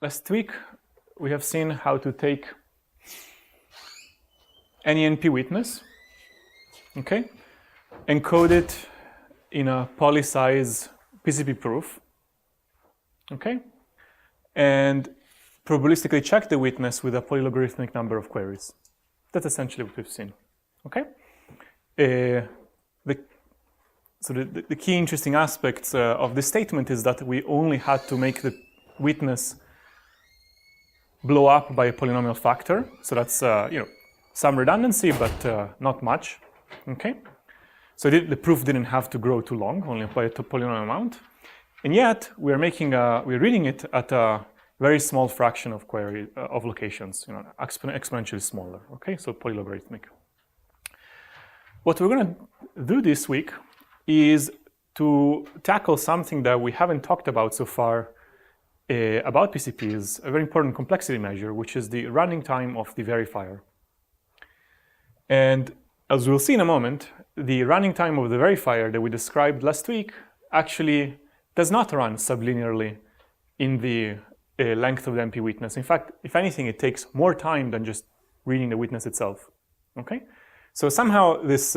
Last week, we have seen how to take any NP witness, okay, encode it in a poly-size PCP proof, okay, and probabilistically check the witness with a polylogarithmic number of queries. That's essentially what we've seen, okay? So the key interesting aspects of this statement is that we only had to make the witness blow up by a polynomial factor. So that's some redundancy, but not much. Okay. So the proof didn't have to grow too long, only by a polynomial amount, and yet we're reading it at a very small fraction of of locations, exponentially smaller. Okay, so polylogarithmic. What we're going to do this week is to tackle something that we haven't talked about so far about PCPs, a very important complexity measure, which is the running time of the verifier. And as we'll see in a moment, the running time of the verifier that we described last week actually does not run sublinearly in the length of the NP witness. In fact, if anything, it takes more time than just reading the witness itself. Okay? So somehow this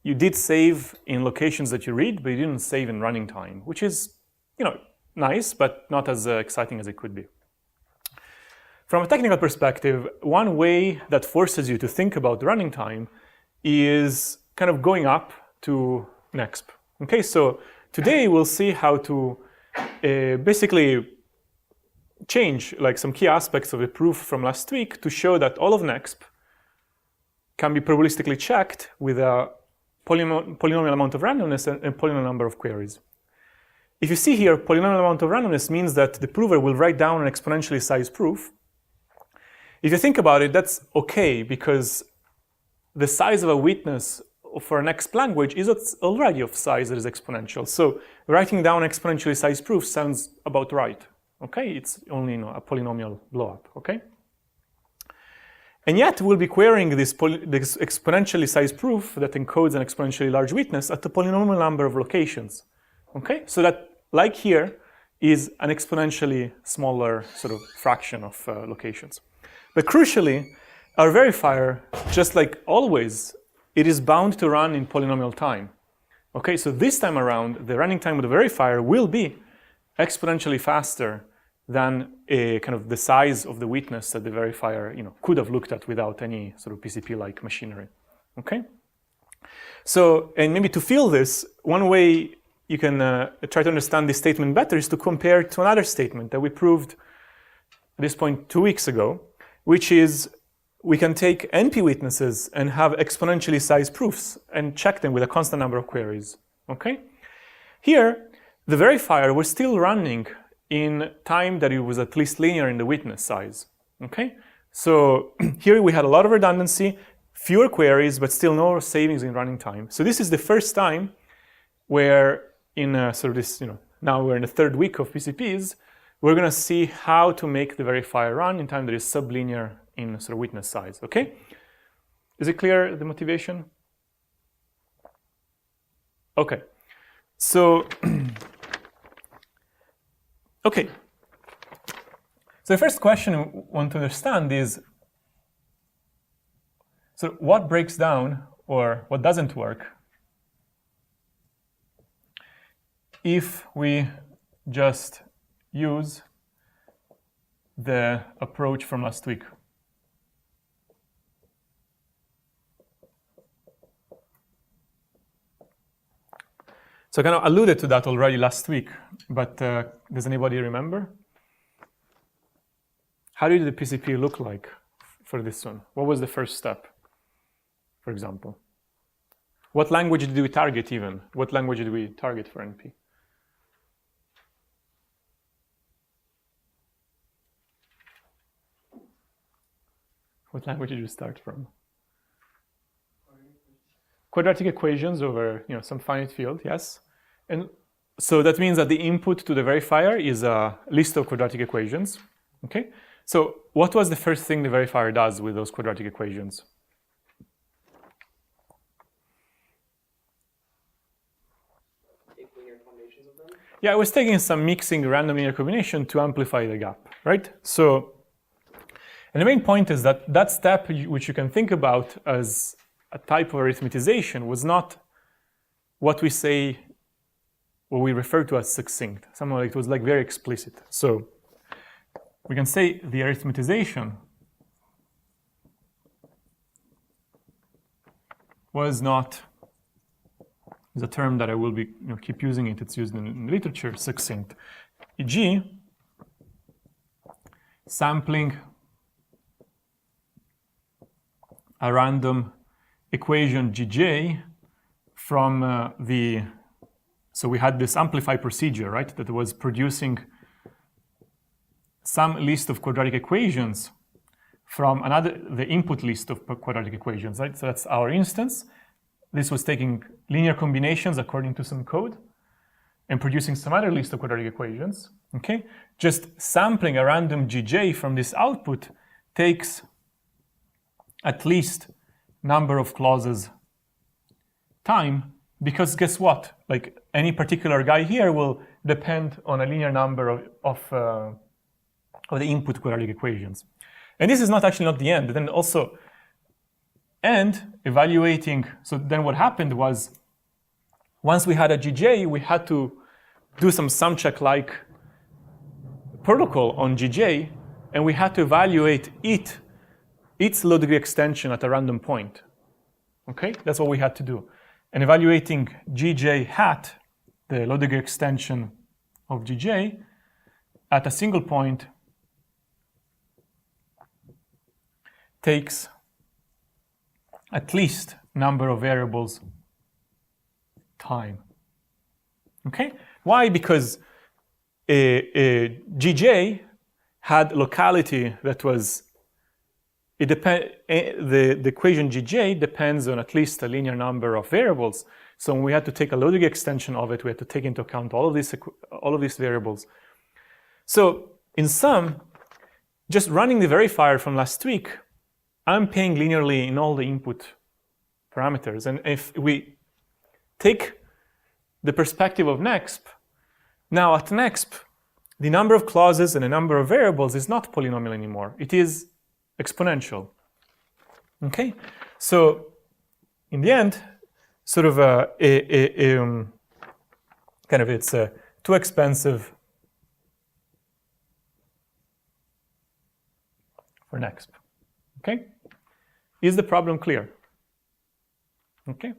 you did save in locations that you read, but you didn't save in running time, which is, nice, but not as exciting as it could be. From a technical perspective, one way that forces you to think about the running time is kind of going up to NEXP. Okay, so today we'll see how to basically change some key aspects of the proof from last week to show that all of NEXP can be probabilistically checked with a polynomial amount of randomness and polynomial number of queries. If you see here, polynomial amount of randomness means that the prover will write down an exponentially sized proof. If you think about it, that's okay, because the size of a witness for a NEXP language is already of size that is exponential. So writing down exponentially sized proof sounds about right. Okay, it's only a polynomial blowup. Okay, and yet we'll be querying this exponentially sized proof that encodes an exponentially large witness at a polynomial number of locations. Okay, so that, like here, is an exponentially smaller sort of fraction of locations. But crucially, our verifier, just like always, it is bound to run in polynomial time. Okay, so this time around, the running time of the verifier will be exponentially faster than kind of the size of the witness that the verifier could have looked at without any sort of PCP-like machinery. Okay, so and maybe to feel this, one way you can try to understand this statement better is to compare it to another statement that we proved at this point 2 weeks ago, which is we can take NP witnesses and have exponentially sized proofs and check them with a constant number of queries. Okay? Here, the verifier was still running in time that it was at least linear in the witness size. Okay? So here we had a lot of redundancy, fewer queries, but still no savings in running time. So this is the first time where in sort of this, now we're in the third week of PCPs, we're going to see how to make the verifier run in time that is sublinear in sort of witness size. Okay? Is it clear, the motivation? Okay. So, okay. So the first question I want to understand is, so what breaks down or what doesn't work if we just use the approach from last week? So I kind of alluded to that already last week, but does anybody remember? How did the PCP look like for this one? What was the first step, for example? What language did we target even? What language did we target for NP? What language did you start from? Quadratic equations over some finite field, yes. And so that means that the input to the verifier is a list of quadratic equations. Okay. So what was the first thing the verifier does with those quadratic equations? Take linear combinations of them? Yeah, I was taking some mixing random linear combination to amplify the gap, right? So, and the main point is that that step, which you can think about as a type of arithmetization, was not what we say, what we refer to as succinct. Somehow it was like very explicit. So we can say the arithmetization was not, is a term that I will be keep using it. It's used in literature, succinct. E.g., sampling a random equation Gj from so we had this amplify procedure, right, that was producing some list of quadratic equations from the input list of quadratic equations, right? So that's our instance. This was taking linear combinations according to some code and producing some other list of quadratic equations, okay? Just sampling a random Gj from this output takes at least number of clauses time, because guess what? Like any particular guy here will depend on a linear number of the input quadratic equations. And this is actually not the end. Then also, and evaluating, so then what happened was, once we had a Gj, we had to do some sumcheck-like protocol on Gj, and we had to evaluate its low degree extension at a random point. Okay, that's what we had to do. And evaluating Gj hat, the low degree extension of Gj, at a single point takes at least number of variables time. Okay, why? Because Gj had locality that was, the equation Gj depends on at least a linear number of variables. So when we had to take a low degree extension of it, we had to take into account all of these variables. So in sum, just running the verifier from last week, I'm paying linearly in all the input parameters. And if we take the perspective of NEXP, now at NEXP, the number of clauses and the number of variables is not polynomial anymore. It is exponential. Okay? So in the end, sort of it's too expensive for NEXP. Okay? Is the problem clear? Okay.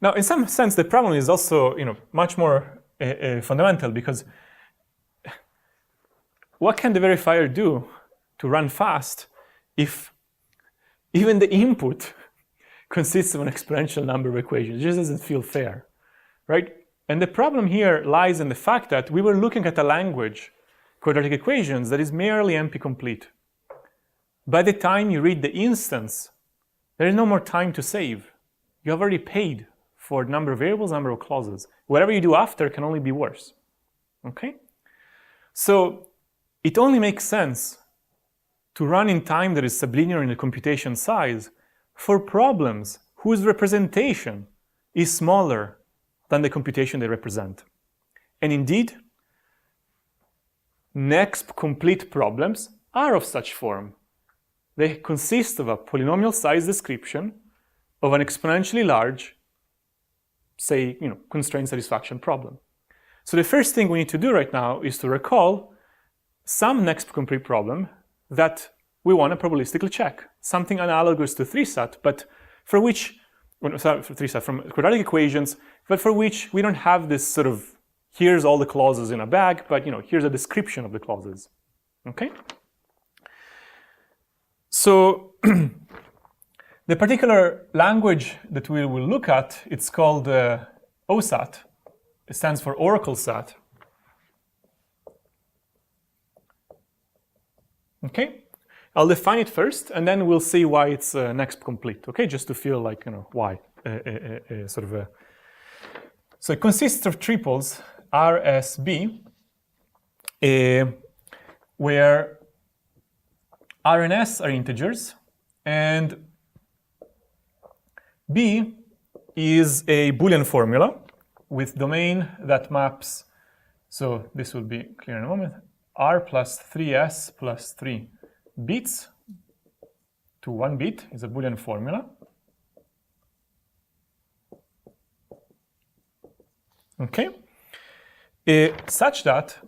Now, in some sense, the problem is also, much more fundamental, because what can the verifier do to run fast if even the input consists of an exponential number of equations? It just doesn't feel fair, right? And the problem here lies in the fact that we were looking at a language, quadratic equations, that is merely NP-complete. By the time you read the instance, there is no more time to save. You have already paid for number of variables, number of clauses. Whatever you do after can only be worse. Okay? So it only makes sense to run in time that is sublinear in the computation size for problems whose representation is smaller than the computation they represent. And indeed, NEXP-complete problems are of such form. They consist of a polynomial size description of an exponentially large, say, constraint satisfaction problem. So the first thing we need to do right now is to recall some NEXP-complete problem that we want to probabilistically check. Something analogous to 3-SAT, but for which, from quadratic equations, but for which we don't have this sort of, here's all the clauses in a bag, but here's a description of the clauses. Okay? So the particular language that we will look at, it's called OSAT. It stands for Oracle SAT. Okay, I'll define it first, and then we'll see why it's NEXP-complete. Okay, just to feel like why So it consists of triples R, S, B, where R and S are integers, and B is a Boolean formula with domain that maps So this will be clear in a moment. R plus 3s plus 3 bits to 1 bit is a Boolean formula. Okay, such that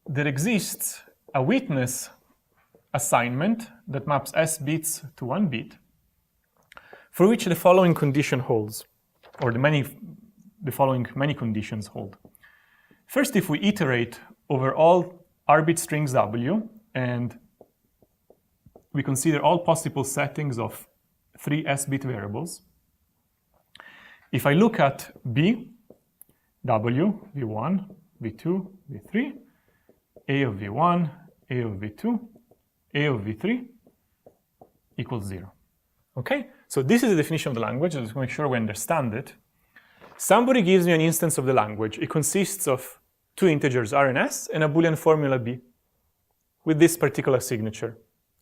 there exists a witness assignment that maps s bits to 1 bit, for which the following condition holds, or the following many conditions hold. First, if we iterate over all r-bit strings w, and we consider all possible settings of 3 s-bit variables, if I look at b, w, v1, v2, v3, a of v1, a of v2, a of v3 equals 0. Okay, so this is the definition of the language. Let's make sure we understand it. Somebody gives me an instance of the language. It consists of 2 integers r and s and a Boolean formula b with this particular signature.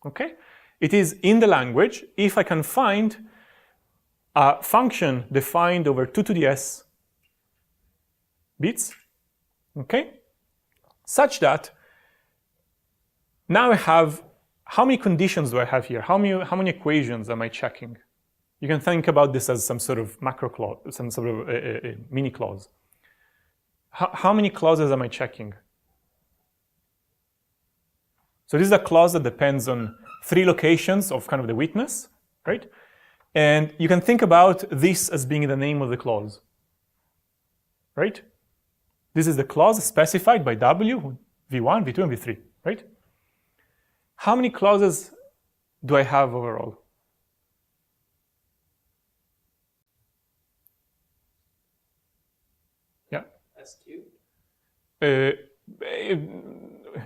Okay, it is in the language if I can find a function defined over 2 to the s bits, okay, such that now I have, how many conditions do I have here? How many equations am I checking? You can think about this as some sort of macro clause, some sort of a mini clause. How many clauses am I checking? So this is a clause that depends on 3 locations of kind of the witness, right? And you can think about this as being the name of the clause, right? This is the clause specified by W, V1, V2, and V3, right? How many clauses do I have overall? Yeah? S cubed?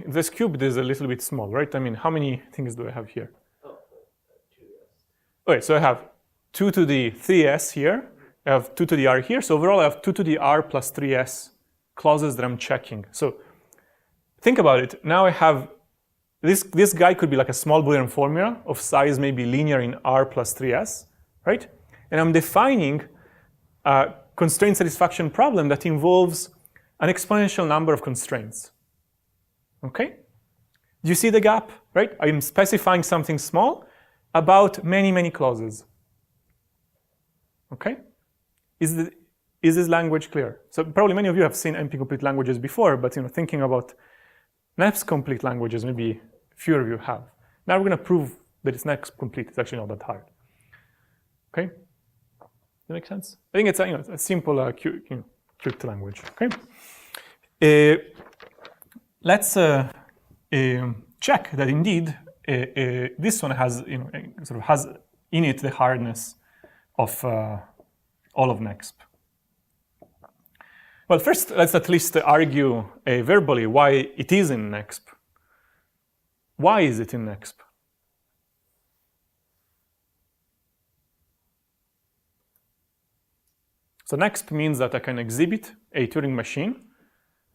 This cubed is a little bit small, right? I mean, how many things do I have here? Oh, 2s. Okay, so I have 2 to the 3s here. I have 2 to the r here. So overall, I have 2 to the r plus 3s clauses that I'm checking. So think about it. Now I have this guy could be like a small Boolean formula of size maybe linear in r plus 3s, right? And I'm defining a constraint satisfaction problem that involves an exponential number of constraints. Okay? Do you see the gap, right? I'm specifying something small about many, many clauses. Okay? Is this language clear? So probably many of you have seen NP-complete languages before, but thinking about NEXP-complete languages, maybe fewer of you have. Now we're going to prove that it's NEXP-complete. It's actually not that hard. Okay? That make sense? I think it's a simple crypt language. Okay? Let's check that indeed this one has sort of has in it the hardness of all of NEXP. Well, first, let's at least argue verbally why it is in NEXP. Why is it in NEXP? So NEXP means that I can exhibit a Turing machine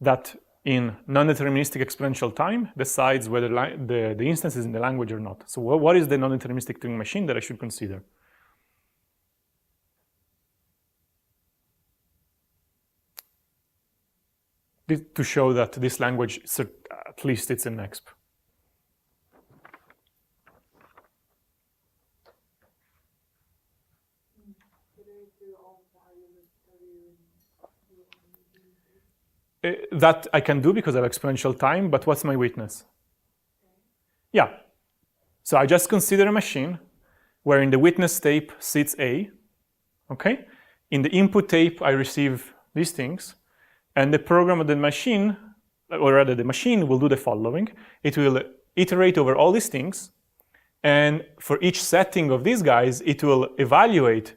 that in non-deterministic exponential time decides whether the instance is in the language or not. So what is the non-deterministic Turing machine that I should consider? To show that this language, at least it's in NEXP. That I can do because I have exponential time, but what's my witness? Yeah. So I just consider a machine where in the witness tape sits A, okay? In the input tape, I receive these things. And the program of the machine, or rather the machine, will do the following. It will iterate over all these things. And for each setting of these guys, it will evaluate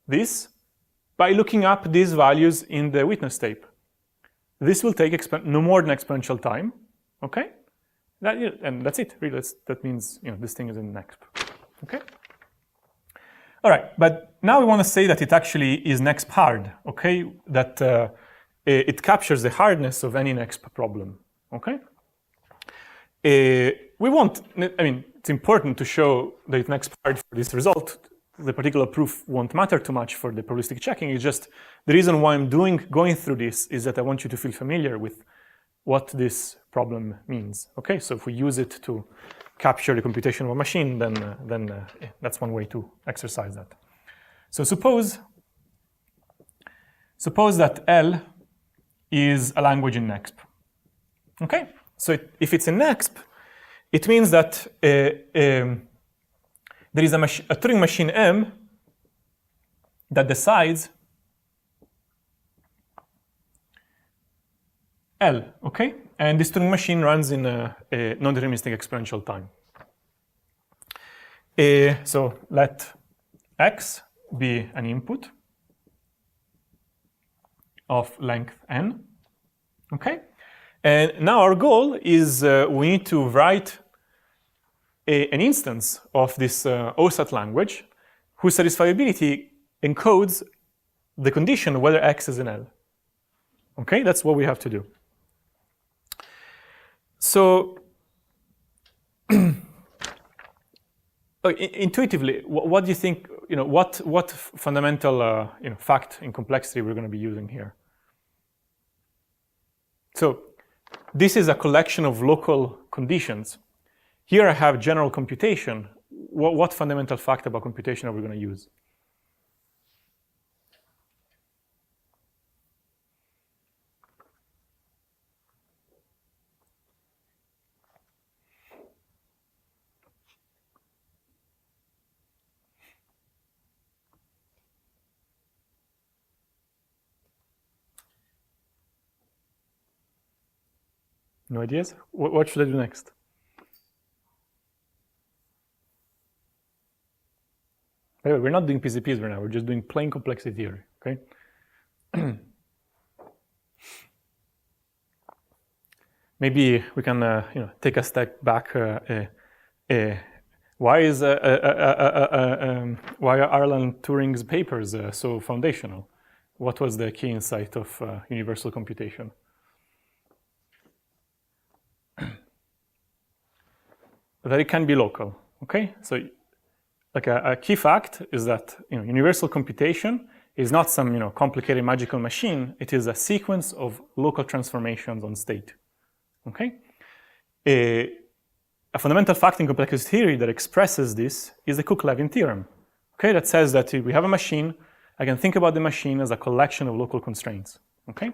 this by looking up these values in the witness tape. This will take no more than exponential time. Okay? And that's it. Really, that means this thing is in NEXP. Okay? All right, but now we want to say that it actually is NEXP hard, okay? That it captures the hardness of any NEXP problem, okay? It's important to show that it's NEXP hard for this result the particular proof won't matter too much for the probabilistic checking. It's just the reason why I'm going through this is that I want you to feel familiar with what this problem means. Okay, so if we use it to capture the computation of a machine, then that's one way to exercise that. So suppose that L is a language in NEXP. Okay, so if it's in NEXP, it means that there is a Turing machine M that decides L, okay? And this Turing machine runs in a non-deterministic exponential time. So let X be an input of length n, okay? And now our goal is we need to write an instance of this OSAT language whose satisfiability encodes the condition whether X is an L. Okay, that's what we have to do. So intuitively, what do you think? What fundamental fact in complexity we're going to be using here? So this is a collection of local conditions. Here I have general computation. What fundamental fact about computation are we going to use? No ideas? What should I do next? Anyway, we're not doing PCPs right now. We're just doing plain complexity theory, okay? Maybe we can, take a step back. Why are Alan Turing's papers so foundational? What was the key insight of universal computation? That it can be local, okay? So like a key fact is that universal computation is not some complicated magical machine. It is a sequence of local transformations on state, okay? A fundamental fact in complexity theory that expresses this is the Cook-Levin Theorem, okay? That says that if we have a machine, I can think about the machine as a collection of local constraints, okay?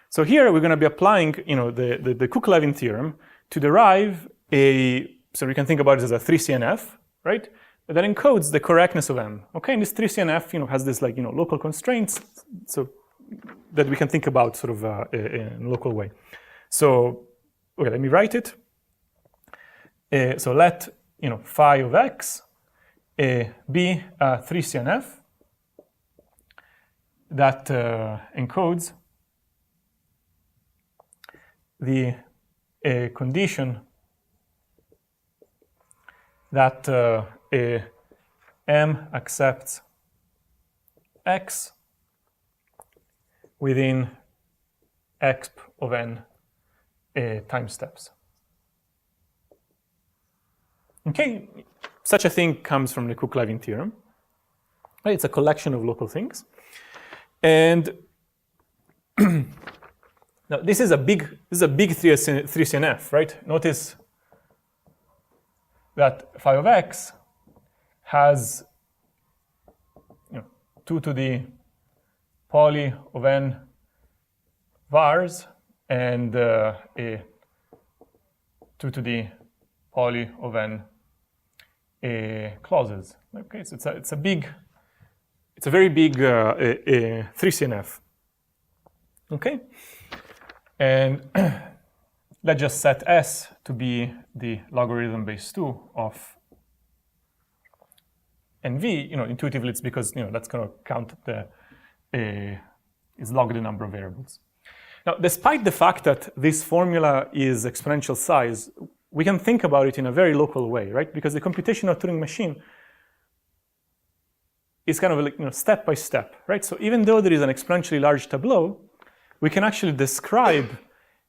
So here we're going to be applying the Cook-Levin Theorem to derive so we can think about it as a 3CNF, right? That encodes the correctness of M. Okay, and this 3CNF, has this local constraints, so that we can think about sort of in a local way. So, okay, let me write it. So let phi of x be a 3CNF that encodes the condition that M accepts X within exp of n time steps. Okay, such a thing comes from the Cook-Levin theorem. Right? It's a collection of local things, and now this is a big 3CNF, right? Notice that phi of x has 2 to the poly of n vars and 2 to the poly of n clauses. Okay, so it's a very big 3CNF. Okay, and let's just set S to be the logarithm base 2 of NV. Intuitively it's because that's going to count is log the number of variables. Now, despite the fact that this formula is exponential size, we can think about it in a very local way, right? Because the computational Turing machine is kind of like step by step, right? So even though there is an exponentially large tableau, we can actually describe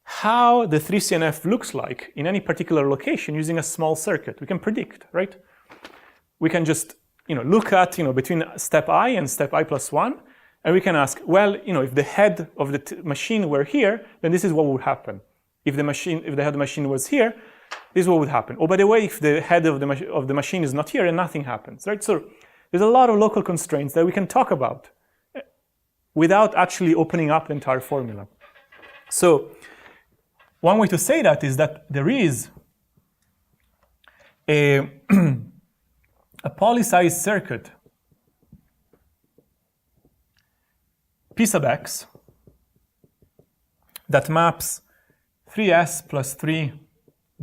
how the 3CNF looks like in any particular location using a small circuit. We can predict, right? We can just look at between step I and step I plus 1, and we can ask, well, if the head of the machine were here, then this is what would happen. If the head of the machine was here, this is what would happen. Oh, by the way, if the head of the machine is not here, then nothing happens, right? So there's a lot of local constraints that we can talk about without actually opening up the entire formula. So one way to say that is that there is a poly-size circuit P sub x that maps 3s plus 3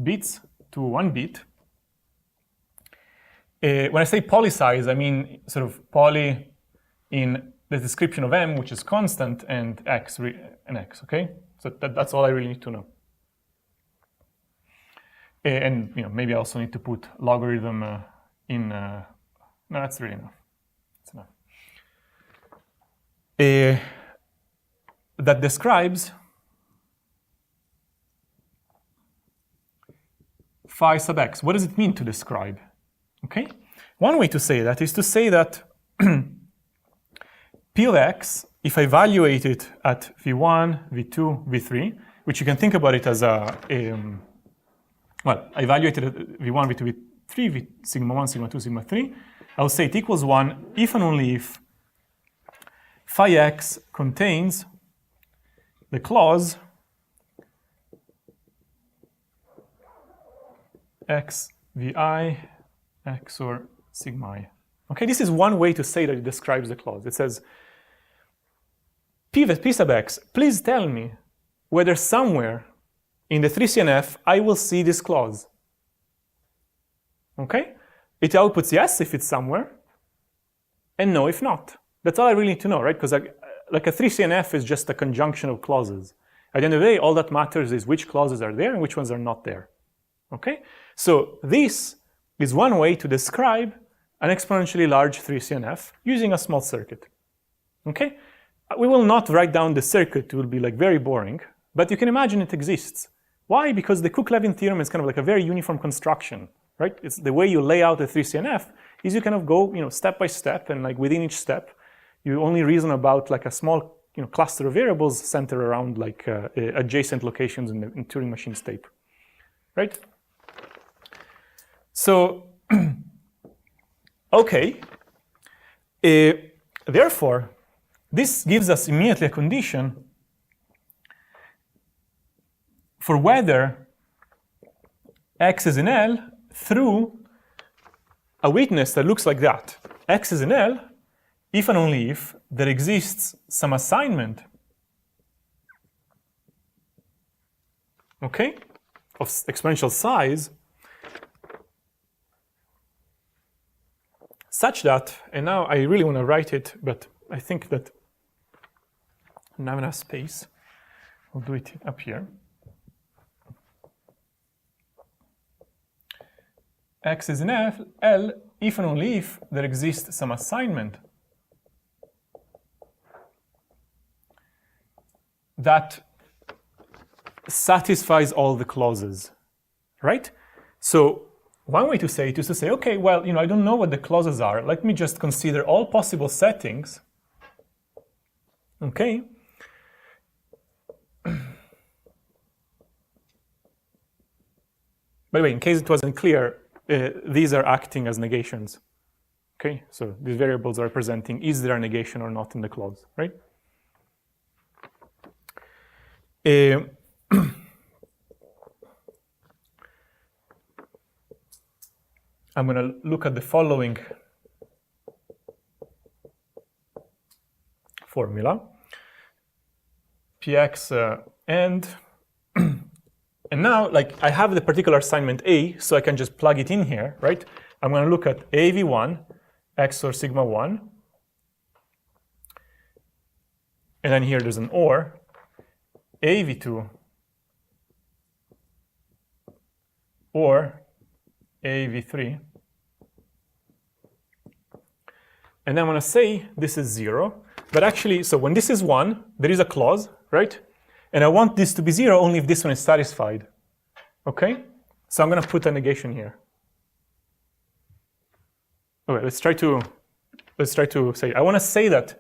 bits to 1 bit. When I say poly-size, I mean sort of poly in the description of m, which is constant, and x, okay? So that's all I really need to know. And maybe I also need to put logarithm in. No, that's really enough. That's enough. That describes phi sub x. What does it mean to describe? Okay. One way to say that is to say that P of x, if I evaluate it at v1, v2, v3, which you can think about it as I evaluated at v1, v2, v3, v sigma 1, sigma 2, sigma 3, I will say it equals 1 if and only if phi x contains the clause x vi xor sigma I. Okay, this is one way to say that it describes the clause. It says, P sub x, please tell me whether somewhere in the 3CNF I will see this clause. Okay? It outputs yes if it's somewhere, and no if not. That's all I really need to know, right? Because like a 3CNF is just a conjunction of clauses. At the end of the day, all that matters is which clauses are there and which ones are not there. Okay? So this is one way to describe an exponentially large 3CNF using a small circuit. Okay? We will not write down the circuit, it will be like very boring, but you can imagine it exists. Why? Because the Cook-Levin Theorem is kind of like a very uniform construction, right? It's the way you lay out a 3CNF is you kind of go, step by step, and like within each step, you only reason about like a small, cluster of variables centered around like adjacent locations in the Turing machine state, right? So, okay, therefore, this gives us immediately a condition for whether x is in L through a witness that looks like that. X is in L if and only if there exists some assignment, okay, of exponential size such that, and now I really want to write it, but I think that I don't have enough space. I'll do it up here. X is in L if and only if there exists some assignment that satisfies all the clauses, right? So one way to say it is to say, okay, well, I don't know what the clauses are. Let me just consider all possible settings. Okay. By the way, in case it wasn't clear, these are acting as negations. Okay, so these variables are representing is there a negation or not in the clause, right? I'm going to look at the following formula. Px and now, like, I have the particular assignment A, so I can just plug it in here, right? I'm going to look at AV1 XOR sigma 1. And then here there's an OR. AV2 or AV3. And I'm going to say this is 0. But actually, so when this is 1, there is a clause, right? And I want this to be 0 only if this one is satisfied. Okay? So I'm going to put a negation here. Okay, let's try to say, I want to say that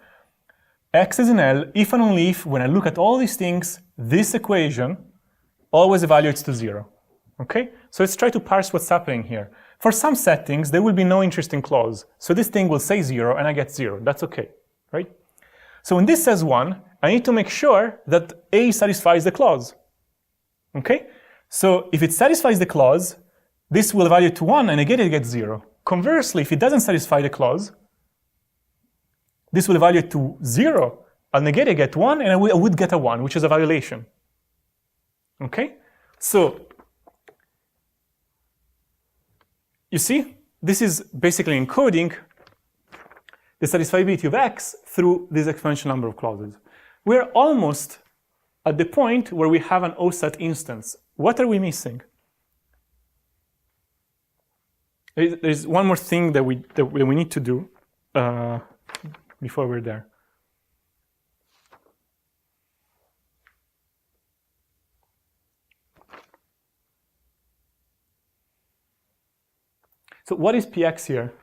X is in L if and only if, when I look at all these things, this equation always evaluates to 0. Okay? So let's try to parse what's happening here. For some settings, there will be no interesting clause. So this thing will say 0 and I get 0. That's okay, right? So when this says 1, I need to make sure that A satisfies the clause. Okay? So if it satisfies the clause, this will evaluate to 1 and I get 0. Conversely, if it doesn't satisfy the clause, this will evaluate to 0. I'll negate it, get 1, and I would get a 1, which is a violation. Okay? So, you see, this is basically encoding the satisfiability of X through this exponential number of clauses. We're almost at the point where we have an OSAT instance. What are we missing? There's one more thing that we need to do before we're there. So what is PX here?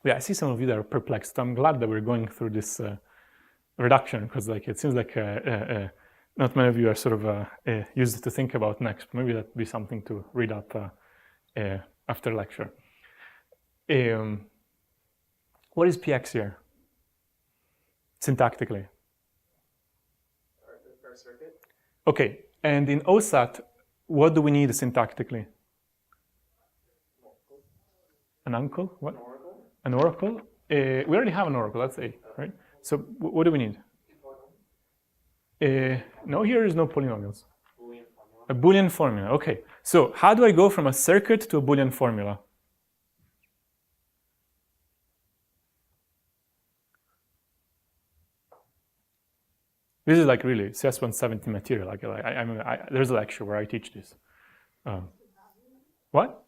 Yeah, I see some of you that are perplexed. I'm glad that we're going through this reduction, because like it seems like not many of you are sort of used to think about NEXP. Maybe that'd be something to read up after lecture. What is PX here? Syntactically. Per circuit. Okay, and in OSAT, what do we need syntactically? An uncle? What? An oracle? We already have an oracle, that's A, right? So what do we need? No, here is no polynomials. Boolean formula. A Boolean formula, okay. So how do I go from a circuit to a Boolean formula? This is like really CS 170 material. Like there's a lecture where I teach this. What?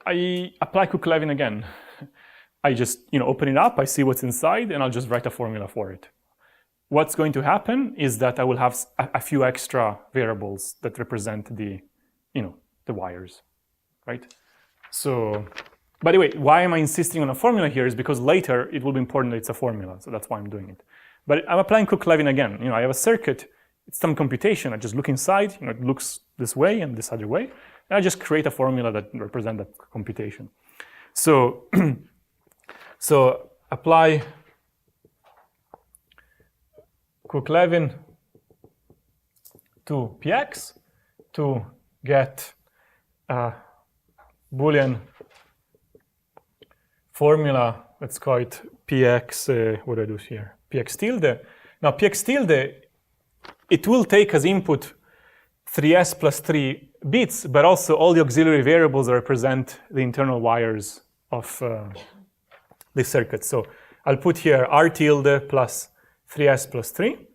I apply Cook-Levin again. I just open it up, I see what's inside, and I'll just write a formula for it. What's going to happen is that I will have a few extra variables that represent the wires, right? So, by the way, why am I insisting on a formula here is because later it will be important that it's a formula, so that's why I'm doing it. But I'm applying Cook-Levin again. I have a circuit, it's some computation. I just look inside, it looks this way and this other way, and I just create a formula that represents that computation. So, so apply Cook-Levin to PX to get a Boolean formula. Let's call it PX, what do I do here? PX tilde. Now PX tilde, it will take as input 3s plus 3 bits, but also all the auxiliary variables that represent the internal wires of the circuit. So I'll put here R tilde plus 3s plus 3.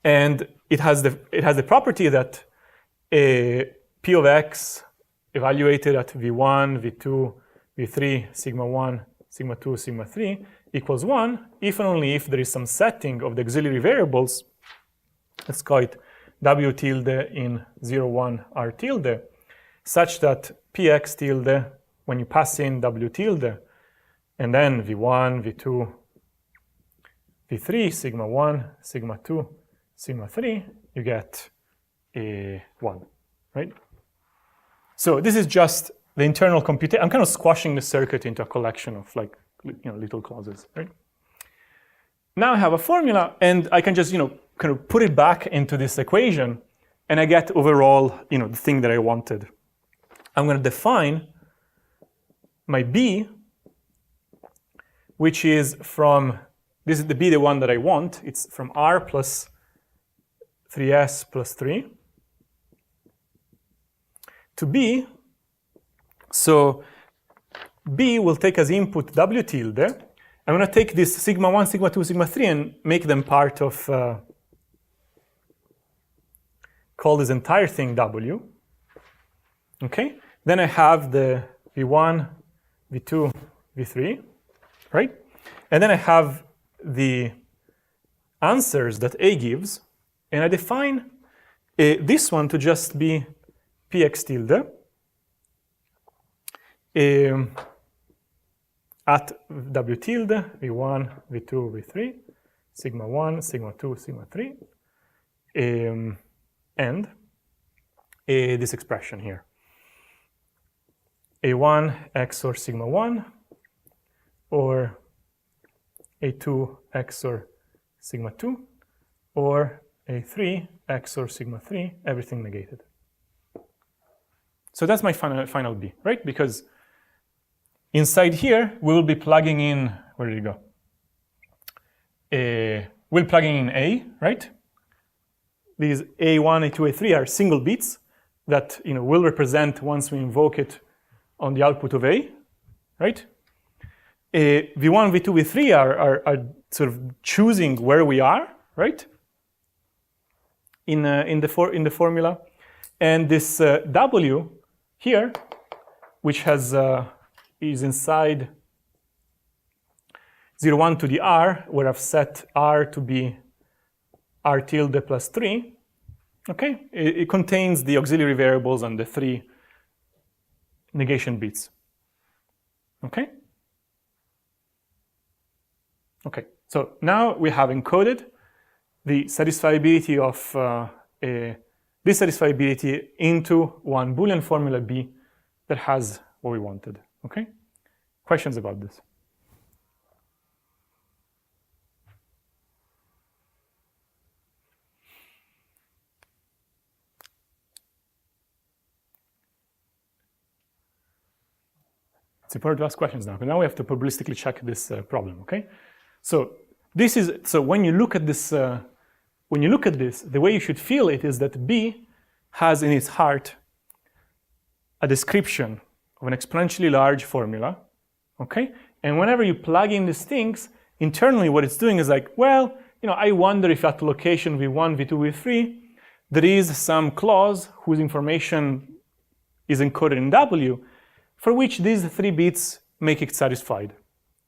And it has the property that P of x evaluated at V1, V2, V3, sigma 1, sigma 2, sigma 3 equals 1 if and only if there is some setting of the auxiliary variables, let's call it W tilde in 0, 1, R tilde, such that Px tilde, when you pass in W tilde, and then V1, V2, V3, sigma 1, sigma 2, sigma 3, you get a 1, right? So this is just the internal computation. I'm kind of squashing the circuit into a collection of little clauses, right? Now I have a formula, and I can just kind of put it back into this equation, and I get overall the thing that I wanted. I'm going to define my B, which is from, this is the B, the one that I want. It's from R plus 3s plus 3 to B. So B will take as input W tilde. I'm going to take this sigma 1, sigma 2, sigma 3 and make them part of, call this entire thing W. Okay? Then I have the V1, V2, V3, right? And then I have the answers that A gives. And I define this one to just be px tilde at w tilde, v1, v2, v3, sigma 1, sigma 2, sigma 3, and this expression here. A1 XOR sigma 1 or A2 XOR sigma 2 or A3 XOR sigma 3, everything negated. So that's my final B, right? Because inside here, we will be plugging in, where did it go? We're plugging in A, right? These A1, A2, A3 are single bits that will represent once we invoke it on the output of A, right? V1, V2, V3 are sort of choosing where we are, right? In the formula, and this W here, which has is inside 0, 1 to the R, where I've set R to be R tilde plus 3. Okay, it contains the auxiliary variables and the 3 negation bits. Okay? Okay, so now we have encoded the satisfiability of this satisfiability into one Boolean formula B that has what we wanted. Okay? Questions about this? It's important to ask questions now, because now we have to probabilistically check this problem, okay? So when you look at this, the way you should feel it is that B has in its heart a description of an exponentially large formula, okay? And whenever you plug in these things, internally what it's doing is like, well, I wonder if at location V1, V2, V3, there is some clause whose information is encoded in W, for which these 3 bits make it satisfied.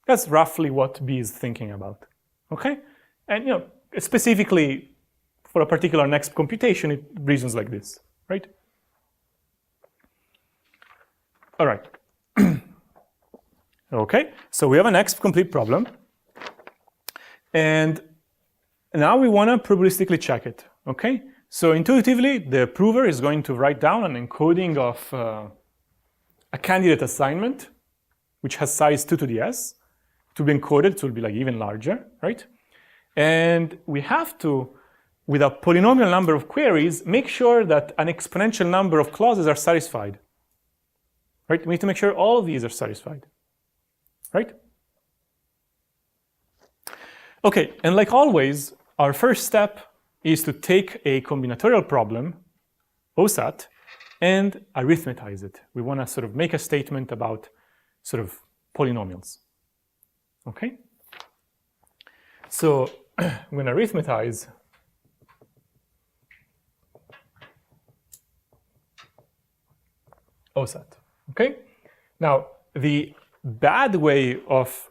That's roughly what B is thinking about, okay? And specifically for a particular NEXP computation, it reasons like this, right? All right. Okay, so we have a NEXP-complete problem, and now we want to probabilistically check it, okay? So intuitively, the prover is going to write down an encoding of a candidate assignment, which has size 2 to the s. To be encoded, it will be like even larger, right? And we have to, with a polynomial number of queries, make sure that an exponential number of clauses are satisfied, right? We need to make sure all of these are satisfied, right? Okay, and like always, our first step is to take a combinatorial problem, OSAT, and arithmetize it. We want to sort of make a statement about sort of polynomials. Okay? So I'm going to arithmetize OSAT. Okay? Now, the bad way of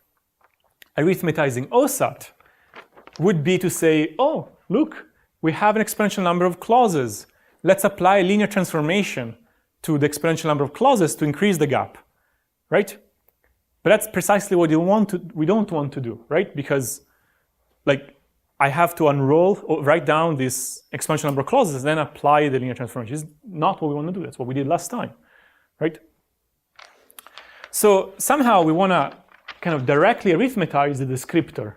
arithmetizing OSAT would be to say, oh, look, we have an exponential number of clauses. Let's apply a linear transformation to the exponential number of clauses to increase the gap, right? But that's precisely what we don't want to do, right? Because like I have to unroll or write down this exponential number of clauses, then apply the linear transformation. It's not what we want to do. That's what we did last time, right? So somehow we want to kind of directly arithmetize the descriptor,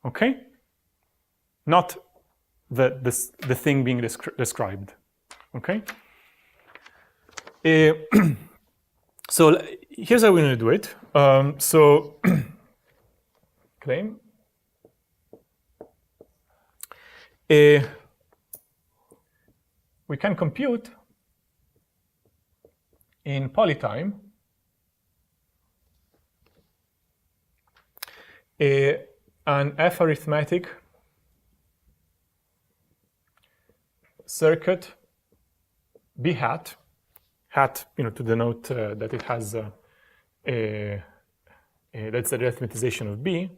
okay? Not the thing being described, okay? So here's how we're going to do it. So claim. We can compute in polytime an F-arithmetic circuit B hat, to denote that it has that's the arithmetization of B,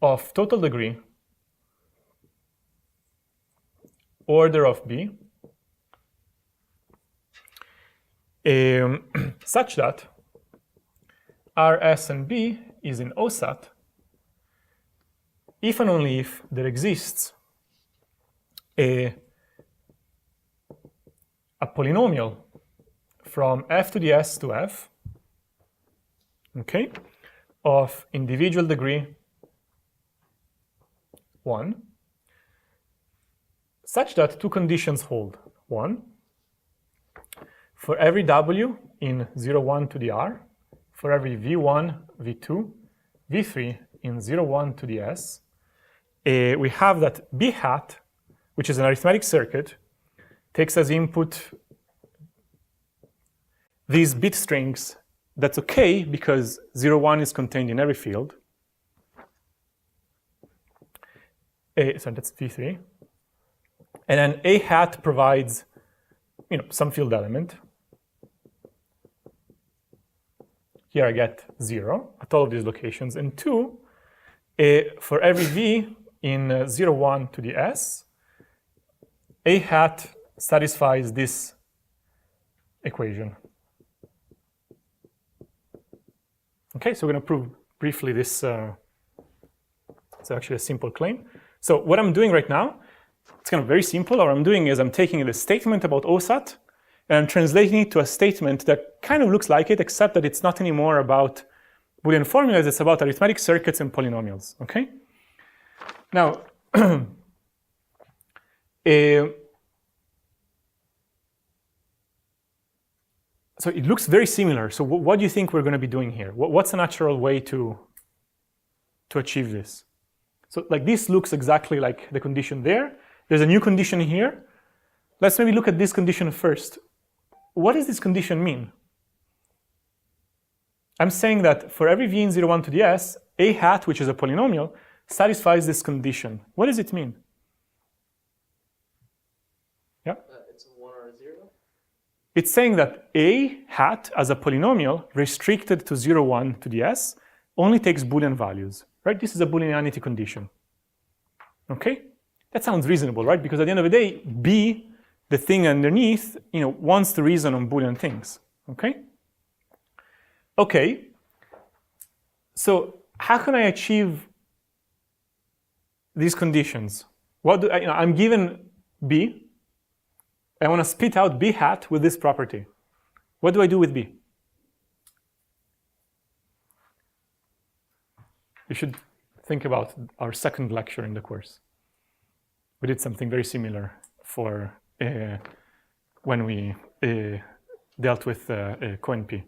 of total degree order of B such that R, S, and B is in OSAT if and only if there exists a polynomial from f to the s to f, okay, of individual degree 1, such that two conditions hold. One, for every w in 0, 1 to the r, for every v1, v2, v3 in 0, 1 to the s, we have that b hat, which is an arithmetic circuit, takes as input these bit strings. That's okay because 0, 1 is contained in every field. So that's v3. And then a hat provides, some field element. Here I get 0 at all of these locations. And 2, for every v in 0, 1 to the s, a hat satisfies this equation. Okay, so we're going to prove briefly this. It's actually a simple claim. So what I'm doing right now, it's kind of very simple. What I'm doing is I'm taking the statement about OSAT and I'm translating it to a statement that kind of looks like it, except that it's not anymore about Boolean formulas. It's about arithmetic circuits and polynomials. Okay. Now, so it looks very similar. So what do you think we're going to be doing here? What's a natural way to achieve this? So like this looks exactly like the condition there. There's a new condition here. Let's maybe look at this condition first. What does this condition mean? I'm saying that for every v in 0, 1 to the s, a hat, which is a polynomial, satisfies this condition. What does it mean? Yeah? It's a 1 or a 0? It's saying that a hat as a polynomial restricted to 0, 1 to the s only takes Boolean values, right? This is a Booleanity condition. Okay? That sounds reasonable, right? Because at the end of the day, b, the thing underneath, wants to reason on Boolean things. Okay? Okay. So how can I achieve these conditions? What do I'm given b. I want to spit out b hat with this property. What do I do with b? You should think about our second lecture in the course. We did something very similar for when we dealt with CoNP.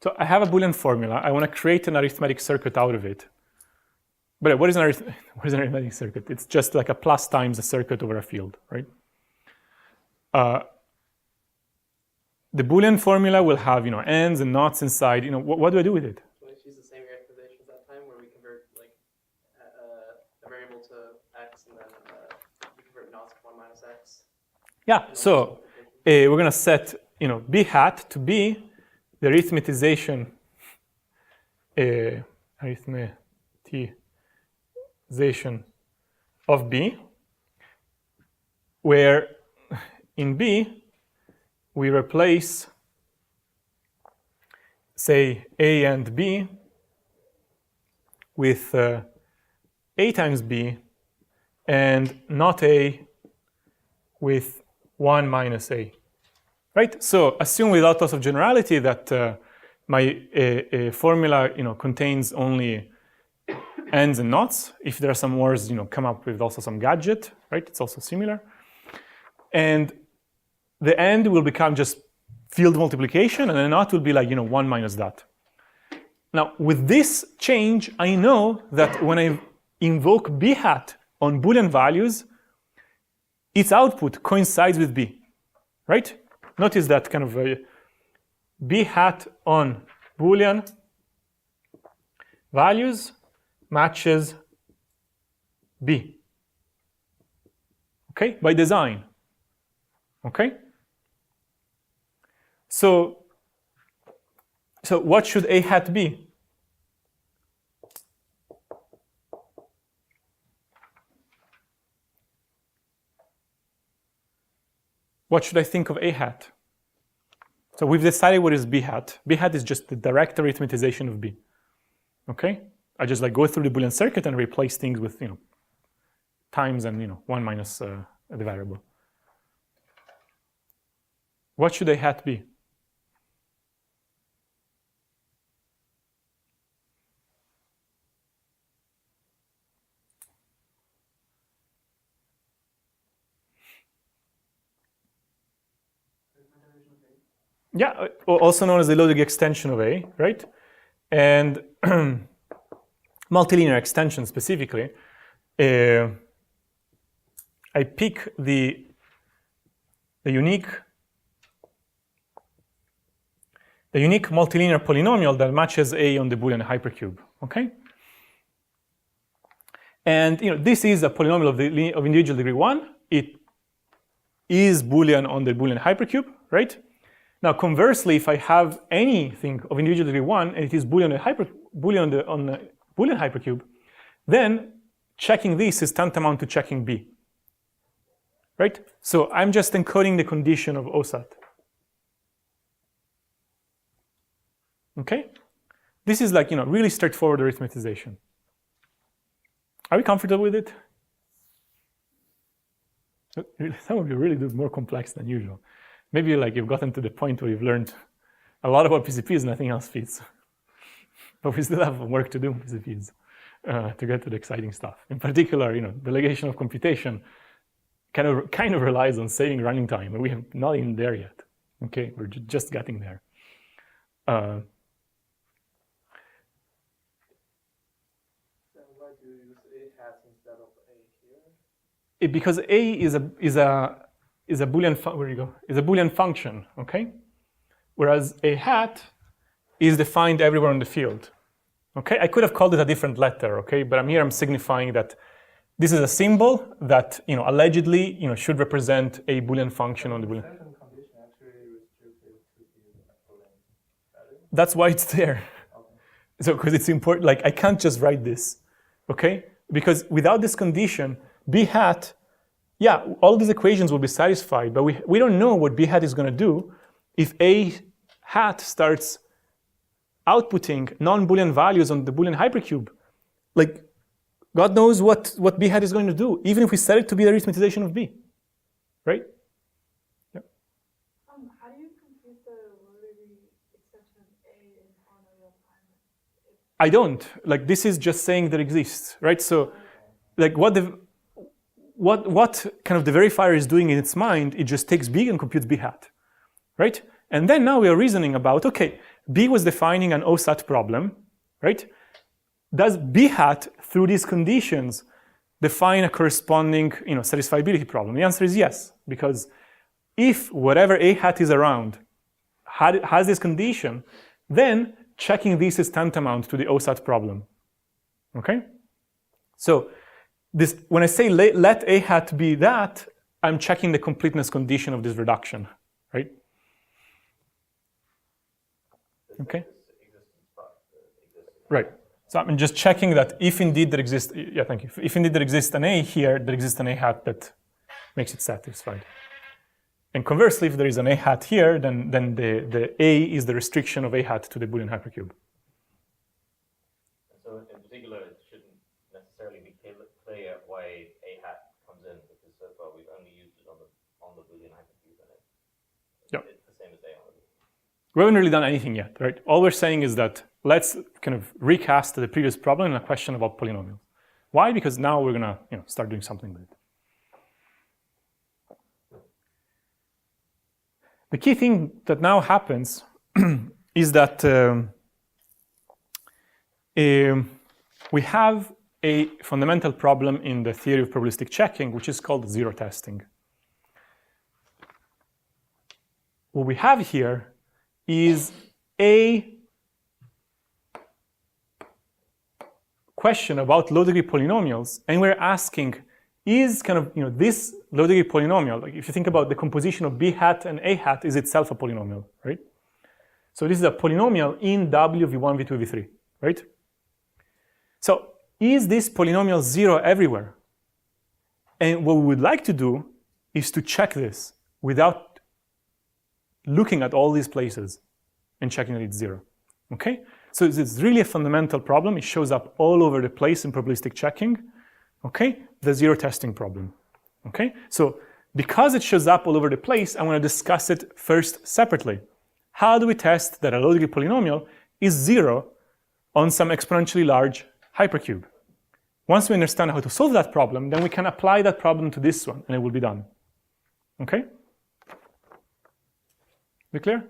So I have a Boolean formula. I want to create an arithmetic circuit out of it. But what is an arithmetic circuit? It's just like a plus times a circuit over a field, right? The Boolean formula will have, ands and nots inside. What do I do with it? Can we use the same realization as that time, where we convert like a variable to x, and then we convert nots to 1 minus x? Yeah. So we're going to set, b hat to be the arithmetization of b, where in b we replace, say, a and b with a times b and not a with 1 minus a. Right? So assume without loss of generality that my formula contains only ands and nots. If there are some words, come up with also some gadget, right? It's also similar. And the and will become just field multiplication, and the not will be like 1 minus that. Now with this change, I know that when I invoke b hat on Boolean values, its output coincides with b, right? Notice that kind of b hat on Boolean values matches b. Okay, by design. okay? So what should A hat be? What should I think of A hat? So we've decided what is B hat. B hat is just the direct arithmetization of B, okay? I just like go through the Boolean circuit and replace things with, times and, 1 minus the variable. What should A hat be? Yeah, also known as the logic extension of A, right? And multilinear extension specifically. I pick the unique multilinear polynomial that matches A on the Boolean hypercube, okay? And this is a polynomial of individual degree 1. It is Boolean on the Boolean hypercube, right? Now, conversely, if I have anything of individual degree 1 and it is Boolean on the Boolean hypercube, then checking this is tantamount to checking B, right? So I'm just encoding the condition of OSAT. Okay? This is like, really straightforward arithmetization. Are we comfortable with it? Some of you really do more complex than usual. Maybe you've gotten to the point where you've learned a lot about PCPs, nothing else fits. But we still have work to do in PCPs to get to the exciting stuff. In particular, delegation of computation kind of relies on saving running time, and we have not even there yet. Okay, we're just getting there. So why do you use A hat instead of A here? Because A is a Boolean is a Boolean function, okay? Whereas A hat is defined everywhere in the field. Okay, I could have called it a different letter, okay? But I'm signifying that this is a symbol that allegedly should represent a Boolean function on the Boolean. That's why it's there. Okay. So because it's important, I can't just write this, okay? Because without this condition, B hat, yeah, all these equations will be satisfied, but we don't know what B hat is going to do if A hat starts outputting non-Boolean values on the Boolean hypercube. God knows what B hat is going to do, even if we set it to be the arithmetization of B, right? Yeah. How do you compute the validity extension of A in polynomial time? I don't. This is just saying that exists, right? So, what kind of the verifier is doing in its mind, it just takes B and computes B hat, right? And then now we are reasoning about, okay, B was defining an OSAT problem, right? Does B hat, through these conditions, define a corresponding, satisfiability problem? The answer is yes, because if whatever A hat is around has this condition, then checking this is tantamount to the OSAT problem, okay? So when I say let A hat be that, I'm checking the completeness condition of this reduction, right? Okay. Right. So I'm just checking that if indeed there exists, yeah, thank you. If indeed there exists an A here, there exists an A hat that makes it satisfied. And conversely, if there is an A hat here, then the A is the restriction of A hat to the Boolean hypercube. So in particular, it shouldn't necessarily be clear why A hat comes in, because so far we've only used it on the Boolean hypercube, and it's the same as A on the Boolean. We haven't really done anything yet, right? All we're saying is that let's kind of recast the previous problem in a question about polynomials. Why? Because now we're gonna start doing something with it. The key thing that now happens is that we have a fundamental problem in the theory of probabilistic checking, which is called zero testing. What we have here is a question about low-degree polynomials, and we're asking, is kind of, this low degree polynomial, like if you think about the composition of b hat and a hat is itself a polynomial, right? So this is a polynomial in W, V1, V2, V3, right? So is this polynomial 0 everywhere? And what we would like to do is to check this without looking at all these places and checking that it's 0, okay? So it's really a fundamental problem. It shows up all over the place in probabilistic checking, okay? The zero testing problem, okay? So because it shows up all over the place, I want to discuss it first separately. How do we test that a low degree polynomial is 0 on some exponentially large hypercube? Once we understand how to solve that problem, then we can apply that problem to this one, and it will be done. Okay? Be clear?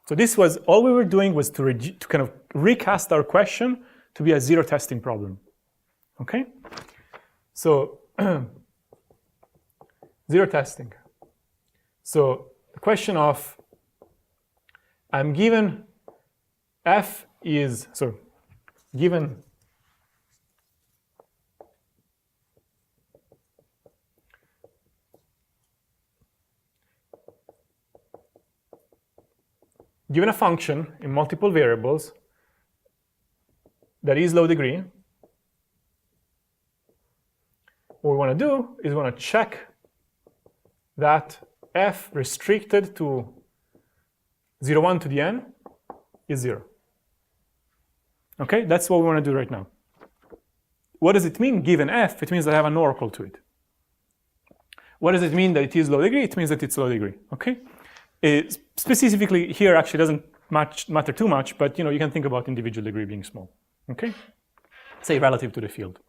So this was, all we were doing was to kind of recast our question to be a zero testing problem. Okay? So, zero testing. So the question of, I'm given f is, so given a function in multiple variables that is low degree, what we want to do is we want to check that f restricted to 0, 1 to the n is 0. Okay, that's what we want to do right now. What does it mean given f? It means that I have an oracle to it. What does it mean that it is low degree? It means that it's low degree, okay? Specifically here actually doesn't matter too much, but you can think about individual degree being small, okay? Say relative to the field.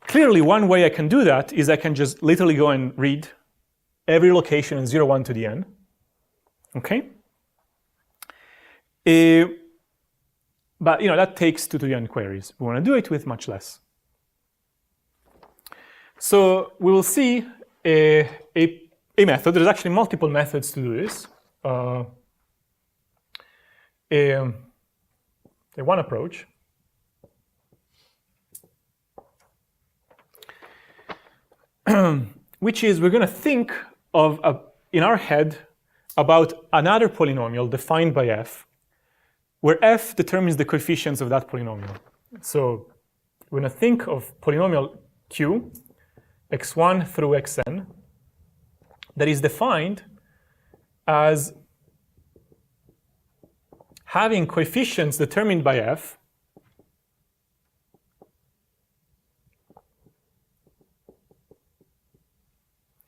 Clearly one way I can do that is I can just literally go and read every location in 0, 1 to the n, okay? But that takes 2 to the n queries. We want to do it with much less. So we will see a method. There's actually multiple methods to do this. One approach which is we're going to think of, in our head, about another polynomial defined by f, where f determines the coefficients of that polynomial. So we're going to think of polynomial q, x1 through xn, that is defined as having coefficients determined by f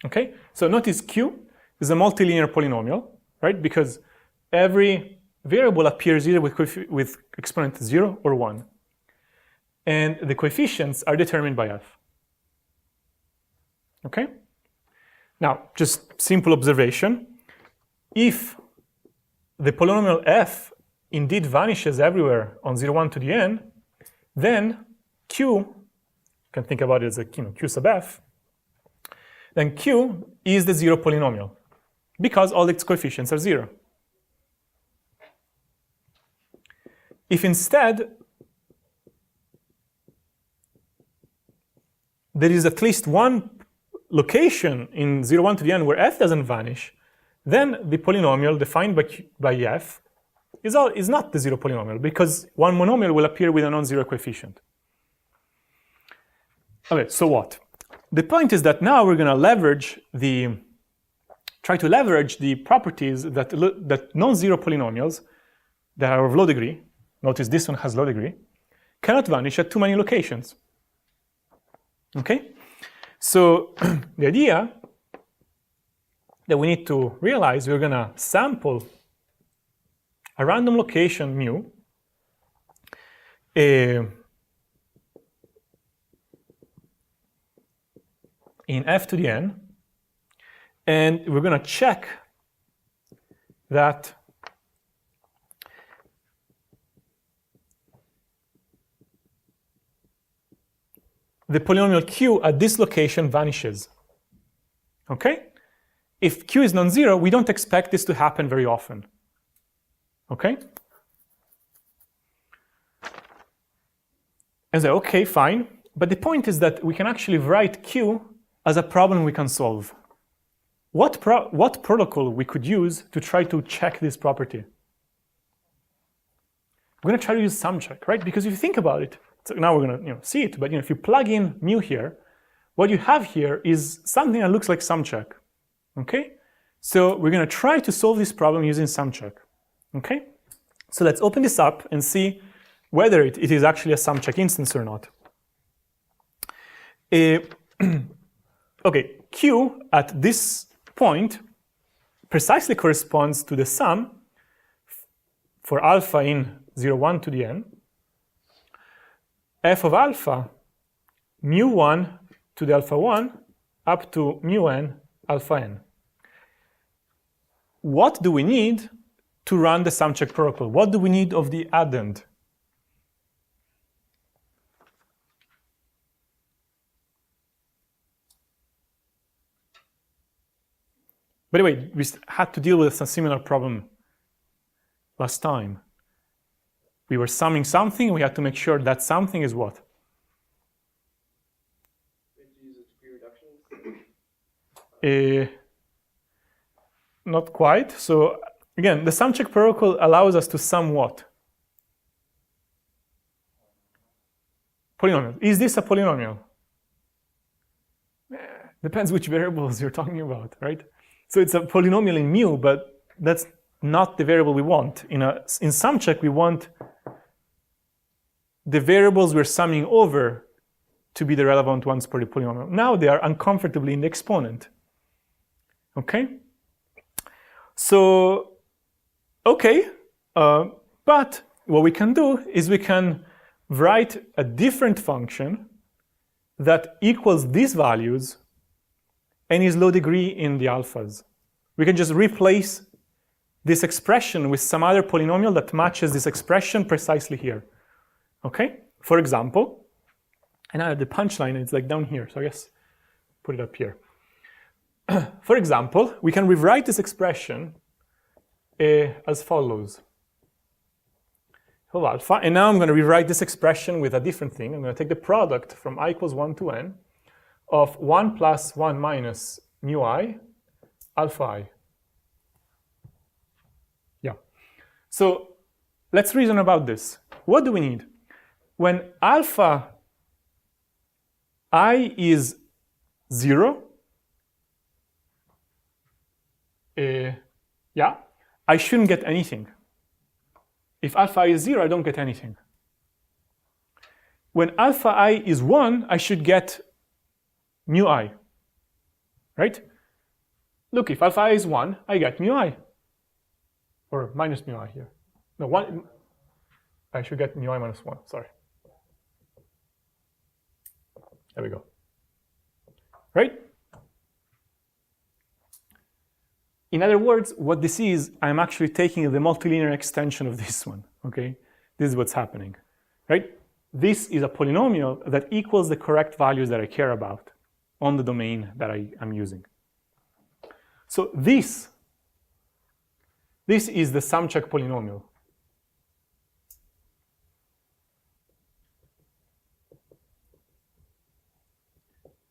okay, so notice q is a multilinear polynomial, right? Because every variable appears either with exponent 0 or 1. And the coefficients are determined by f. Okay? Now, just simple observation. If the polynomial f indeed vanishes everywhere on 0, 1 to the n, then q, you can think about it as a q sub f, then q is the zero polynomial because all its coefficients are 0. If instead there is at least one location in 0, 1 to the n where f doesn't vanish, then the polynomial defined by f is not the zero polynomial because one monomial will appear with a non-zero coefficient. Okay, so what? The point is that now we're going to try to leverage the properties that non-zero polynomials that are of low degree, notice this one has low degree, cannot vanish at too many locations. Okay? So the idea that we need to realize, we're going to sample a random location mu in f to the n, and we're going to check that the polynomial q at this location vanishes. Okay? If q is non-zero, we don't expect this to happen very often. Okay? And say, okay, fine. But the point is that we can actually write Q as a problem we can solve. What protocol we could use to try to check this property? We're going to try to use sumcheck, right? Because if you think about it, so now we're going to see it, but if you plug in mu here, what you have here is something that looks like sumcheck, okay? So we're going to try to solve this problem using sumcheck, okay? So let's open this up and see whether it is actually a sumcheck instance or not. Okay, Q at this point precisely corresponds to the sum for alpha in 0, 1 to the n, f of alpha mu 1 to the alpha 1 up to mu n alpha n. What do we need to run the sumcheck protocol? What do we need of the addend? By the way, we had to deal with a similar problem last time. We were summing something, and we had to make sure that something is what? We have to use a degree reduction. Not quite. So again, the sumcheck protocol allows us to sum what? Polynomial. Is this a polynomial? Depends which variables you're talking about, right? So it's a polynomial in mu, but that's not the variable we want. In sumcheck, we want the variables we're summing over to be the relevant ones for the polynomial. Now they are uncomfortably in the exponent. Okay? So, okay, but what we can do is we can write a different function that equals these values and is low degree in the alphas. We can just replace this expression with some other polynomial that matches this expression precisely here. Okay? For example, and now the punchline is like down here, so I guess put it up here. For example, we can rewrite this expression as follows. Of alpha, and now I'm going to rewrite this expression with a different thing. I'm going to take the product from I equals 1 to n of 1 plus 1 minus mu I alpha I. Yeah. So let's reason about this. What do we need? When alpha I is 0, yeah, I shouldn't get anything. If alpha I is 0, I don't get anything. When alpha I is 1, I should get mu I, right? Look, if alpha I is 1, I get mu I, or minus mu I here. No, 1, I should get mu I minus 1, sorry. There we go, right? In other words, what this is, I'm actually taking the multilinear extension of this one, okay? This is what's happening, right? This is a polynomial that equals the correct values that I care about on the domain that I'm using. So this is the sumcheck polynomial.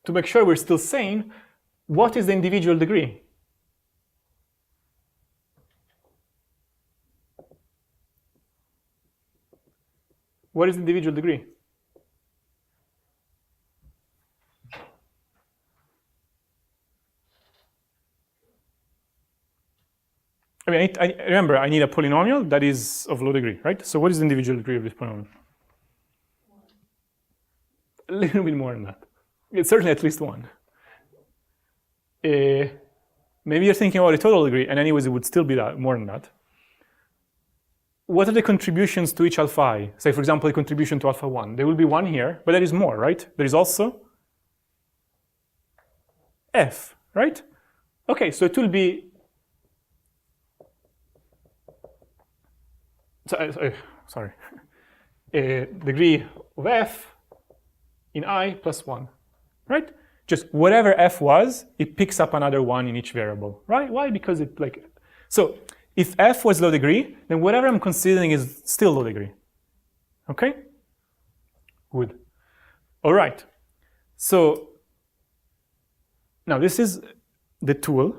To make sure we're still sane, what is the individual degree? What is the individual degree? I mean, remember, I need a polynomial that is of low degree, right? So what is the individual degree of this polynomial? A little bit more than that. It's certainly at least 1. Maybe you're thinking about a total degree, and anyways, it would still be that, more than that. What are the contributions to each alpha I? Say, for example, the contribution to alpha 1. There will be 1 here, but there is more, right? There is also f, right? Okay, so it will be, sorry, degree of f in I plus 1, right? Just whatever f was, it picks up another 1 in each variable, right? Why? Because it like, so if f was low degree, then whatever I'm considering is still low degree. Okay? Good. All right. So now this is the tool,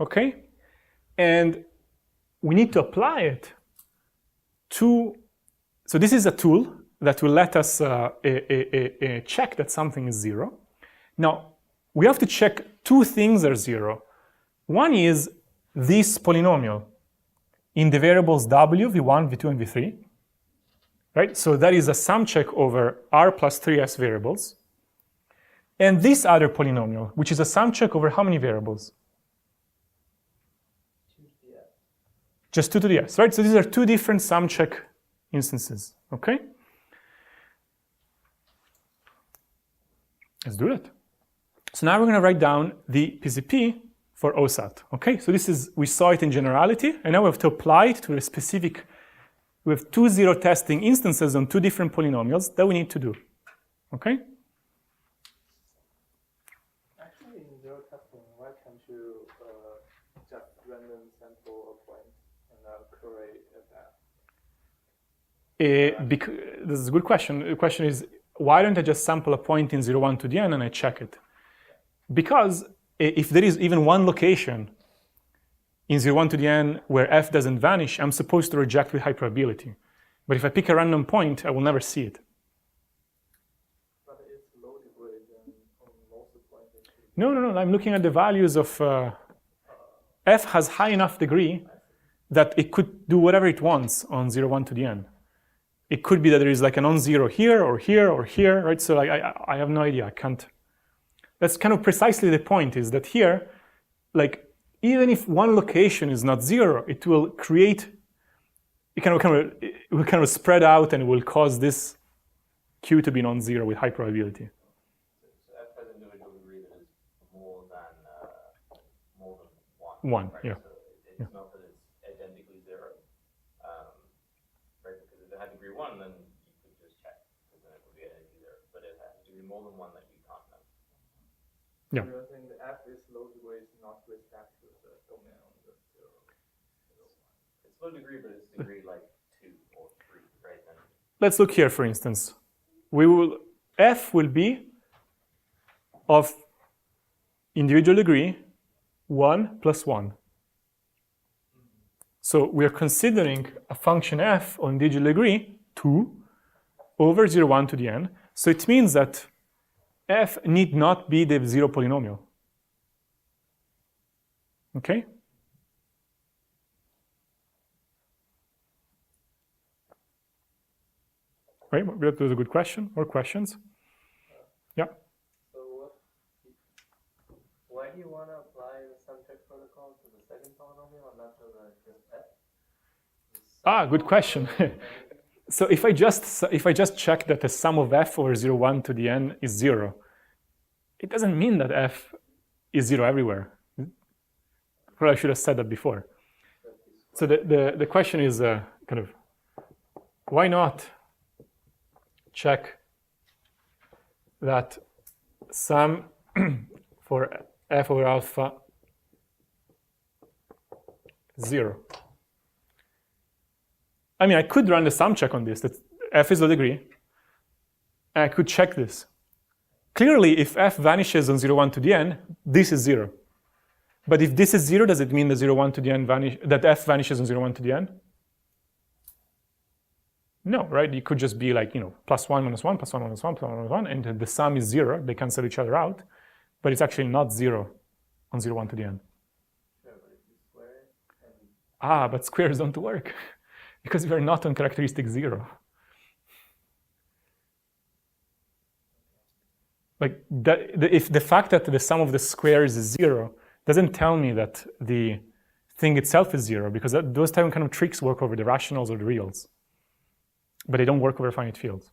okay? And we need to apply it to, so this is a tool that will let us check that something is 0. Now, we have to check two things are 0. One is this polynomial in the variables w, v1, v2, and v3. Right? So that is a sum check over r plus 3s variables. And this other polynomial, which is a sum check over how many variables? 2 to the s. Just 2 to the s, right? So these are two different sum check instances, okay? Let's do that. So now we're going to write down the PCP for OSAT, okay? So this is, we saw it in generality, and now we have to apply it to a specific, we have 2 zero testing instances on 2 different polynomials that we need to do, okay? Actually, in zero testing, why can't you just random sample a point and correlate that? This is a good question. The question is, why don't I just sample a point in 0, 1 to the n and I check it? Because if there is even one location in 0, 1 to the n where f doesn't vanish, I'm supposed to reject with high probability. But if I pick a random point, I will never see it. But it's low degree than on most points. No. I'm looking at the values of f has high enough degree that it could do whatever it wants on 0, 1 to the n. It could be that there is like a non-zero here or here or here, right? So like, I have no idea. I can't. That's kind of precisely the point, is that here, like, even if one location is not 0, it will create, it will kind of spread out and it will cause this Q to be non-zero with high probability. So f has individual degree that is more than one. One, right? yeah. So it's not that it's identically 0, right? Because if it had degree 1, then you could just check, because then it would be identically 0. But it has degree more than 1 that you can't know. Yeah. You're saying the f is low degree is not respect to the domain on the 0. It's low degree, but it's degree like 2 or 3, right? Then Let's look here, for instance. F will be of individual degree 1 plus 1. So we are considering a function f on individual degree 2 over 0, 1 to the n. So it means that f need not be the 0 polynomial. Okay? Right, that was a good question. More questions? Yeah. So why do you want to apply the sumcheck protocol to the second polynomial and not to the just f? Good question. So if I just check that the sum of f over 0, 1 to the n is 0, it doesn't mean that f is 0 everywhere. Probably I should have said that before. So the question is kind of, why not check that sum for f over alpha 0? I mean, I could run the sum check on this, that f is low degree, and I could check this. Clearly, if f vanishes on 0, 1 to the n, this is 0. But if this is 0, does it mean that 0, 1 to the n that f vanishes on 0, 1 to the n? No, right? It could just be like, plus 1 minus 1, plus 1 minus 1, plus 1 minus 1, and the sum is 0. They cancel each other out. But it's actually not 0 on 0, 1 to the n. Sure, but if you square it and But squares don't work because we are not on characteristic 0. Like, if the fact that the sum of the squares is 0 doesn't tell me that the thing itself is 0, because those type of kind of tricks work over the rationals or the reals. But they don't work over finite fields.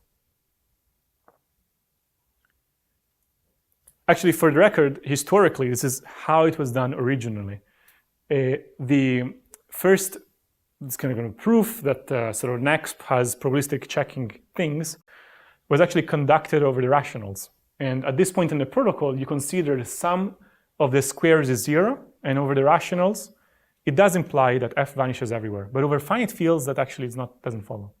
Actually, for the record, historically, this is how it was done originally. The first kind of proof that sort of NEXP has probabilistic checking things was actually conducted over the rationals. And at this point in the protocol, you consider the sum of the squares is 0, and over the rationals, it does imply that f vanishes everywhere. But over finite fields, that actually doesn't follow.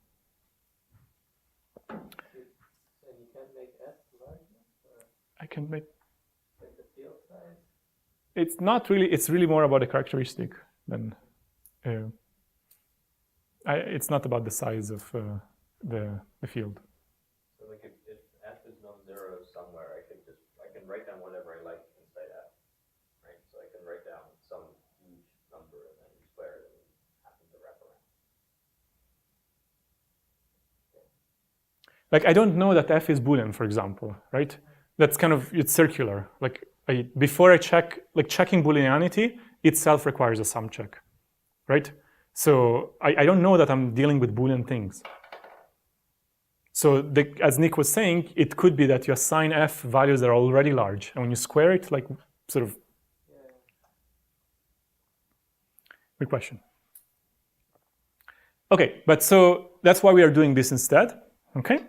and you can make S large enough, or I can make. like the field size? It's not really. It's really more about a characteristic than. It's not about the size of the field. So like if f is non-zero somewhere, I can write down whatever I like inside f, right? So I can write down some huge number and then square it and happen to wrap around. Like I don't know that f is Boolean, for example, right? That's kind of, it's circular. Like before I check, like checking Booleanity itself requires a sum check, right? So I don't know that I'm dealing with Boolean things. So as Nick was saying, it could be that you assign f values that are already large, and when you square it, like sort of. Good question. Okay, but so that's why we are doing this instead. Okay,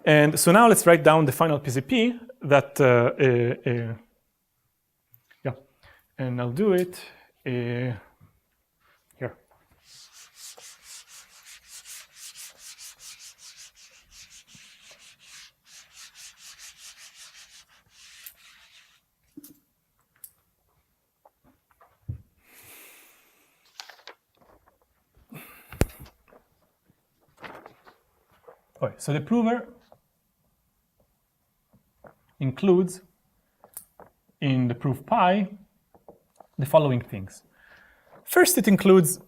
and so now let's write down the final PCP that. Yeah, and I'll do it here. Okay, so the prover includes in the proof pi the following things. First, it includes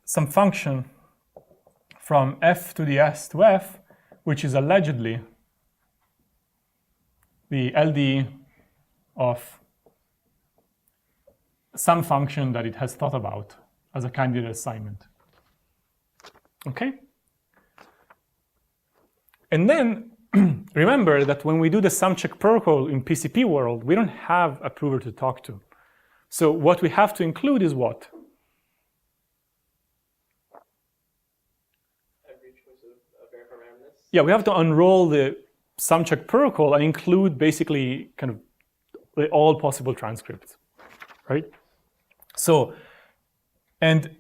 some function from f to the s to f, which is allegedly the LDE of some function that it has thought about as a candidate assignment. Okay? And then remember that when we do the sumcheck protocol in PCP world, we don't have a prover to talk to. So what we have to include is what? Every choice of verifier randomness. Yeah, we have to unroll the sumcheck protocol and include basically kind of all possible transcripts, right? So, and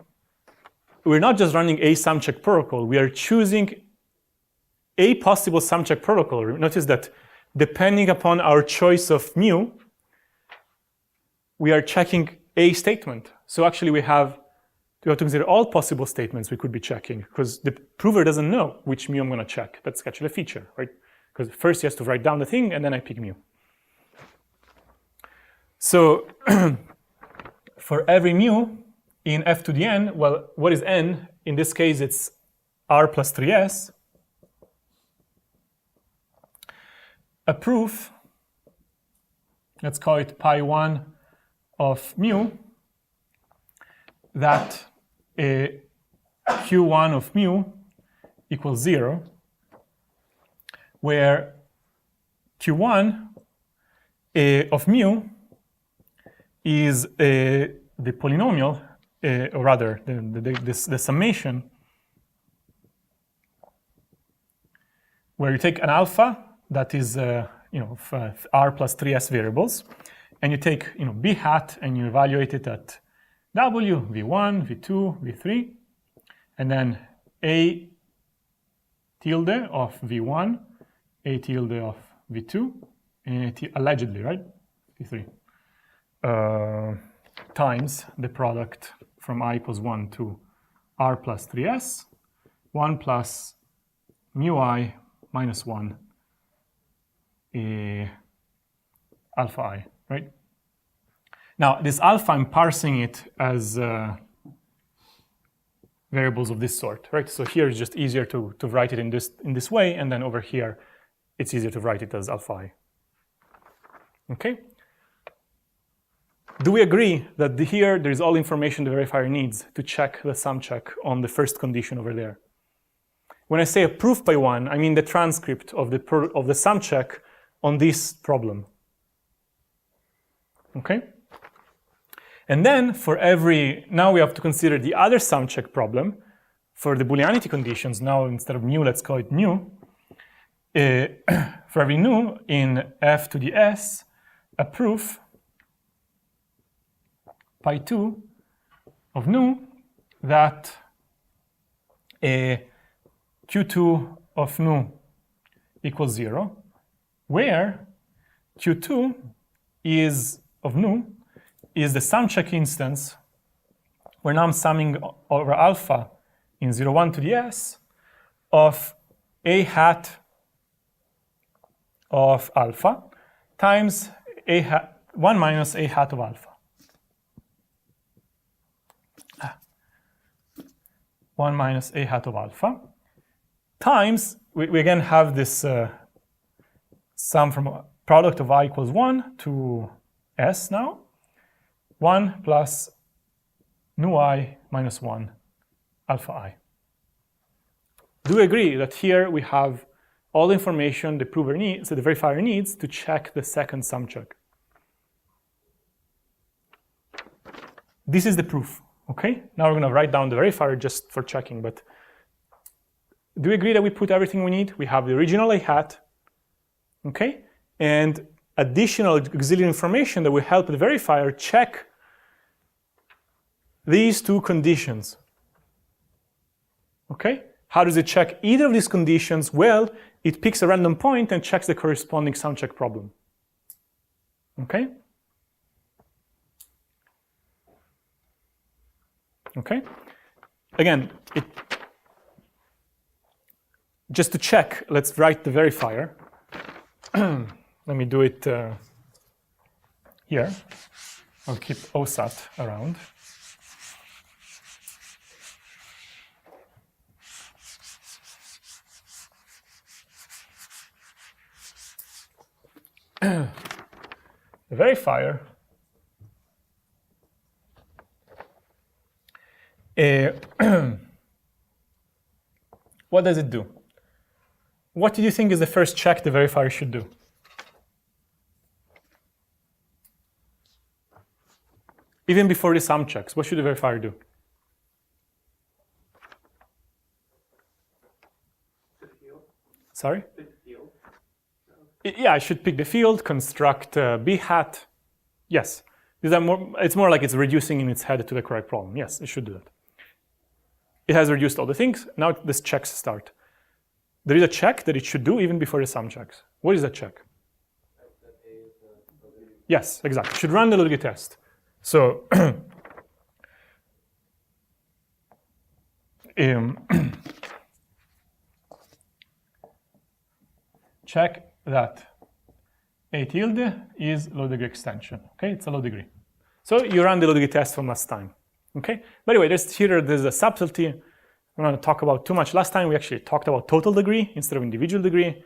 we're not just running a sumcheck protocol, we are choosing a possible sumcheck protocol. Notice that depending upon our choice of mu, we are checking a statement. So actually we have to consider all possible statements we could be checking, because the prover doesn't know which mu I'm going to check. That's actually a feature, right? Because first he has to write down the thing and then I pick mu. So for every mu in f to the n, well, what is n? In this case, it's r plus 3s. A proof, let's call it pi 1 of mu, that q1 of mu equals 0, where q1 of mu is the polynomial, or rather the summation, where you take an alpha that is r plus 3s variables, and you take b hat and you evaluate it at w, v1, v2, v3, and then a tilde of v1, a tilde of v2, and allegedly, right, v3, times the product from I equals 1 to r plus 3s, 1 plus mu I minus 1 alpha I, right? Now, this alpha, I'm parsing it as variables of this sort, right? So here it's just easier to write it in this way, and then over here, it's easier to write it as alpha I. Okay? Do we agree that here there is all information the verifier needs to check the sum check on the first condition over there? When I say a proof by one, I mean the transcript of the sum check on this problem. Okay? And then for now we have to consider the other sum check problem for the Booleanity conditions. Now instead of mu, let's call it nu. For every nu in f to the s, a proof pi 2 of nu that q2 of nu equals 0, where Q2 is of nu is the sumcheck instance, where now I'm summing over alpha in 0, 1 to the s of a hat of alpha times a hat 1 minus a hat of alpha. 1 minus a hat of alpha times, we again have this sum from product of I equals 1 to s now, 1 plus nu I minus 1 alpha I. Do we agree that here we have all the information the prover needs, so the verifier needs to check the second sum check? This is the proof, okay? Now we're going to write down the verifier just for checking, but do we agree that we put everything we need? We have the original A hat, okay? And additional auxiliary information that will help the verifier check these two conditions, okay? How does it check either of these conditions? Well, it picks a random point and checks the corresponding sum check problem, okay? Okay? Again, just to check, let's write the verifier. Let me do it here. I'll keep OSAT around. The verifier what does it do? What do you think is the first check the verifier should do? Even before the sum checks, what should the verifier do? Sorry? Pick the field. Yeah, I should pick the field, construct b hat. Yes, these are more. It's more like it's reducing in its head to the correct problem. Yes, it should do that. It has reduced all the things. Now this checks start. There is a check that it should do even before the sum checks. What is that check? Yes, exactly. It should run the logit test. So check that A tilde is low degree extension. Okay, it's a low degree. So you run the low degree test from last time. Okay, but anyway, there's a subtlety I'm not going to talk about too much. Last time we actually talked about total degree instead of individual degree.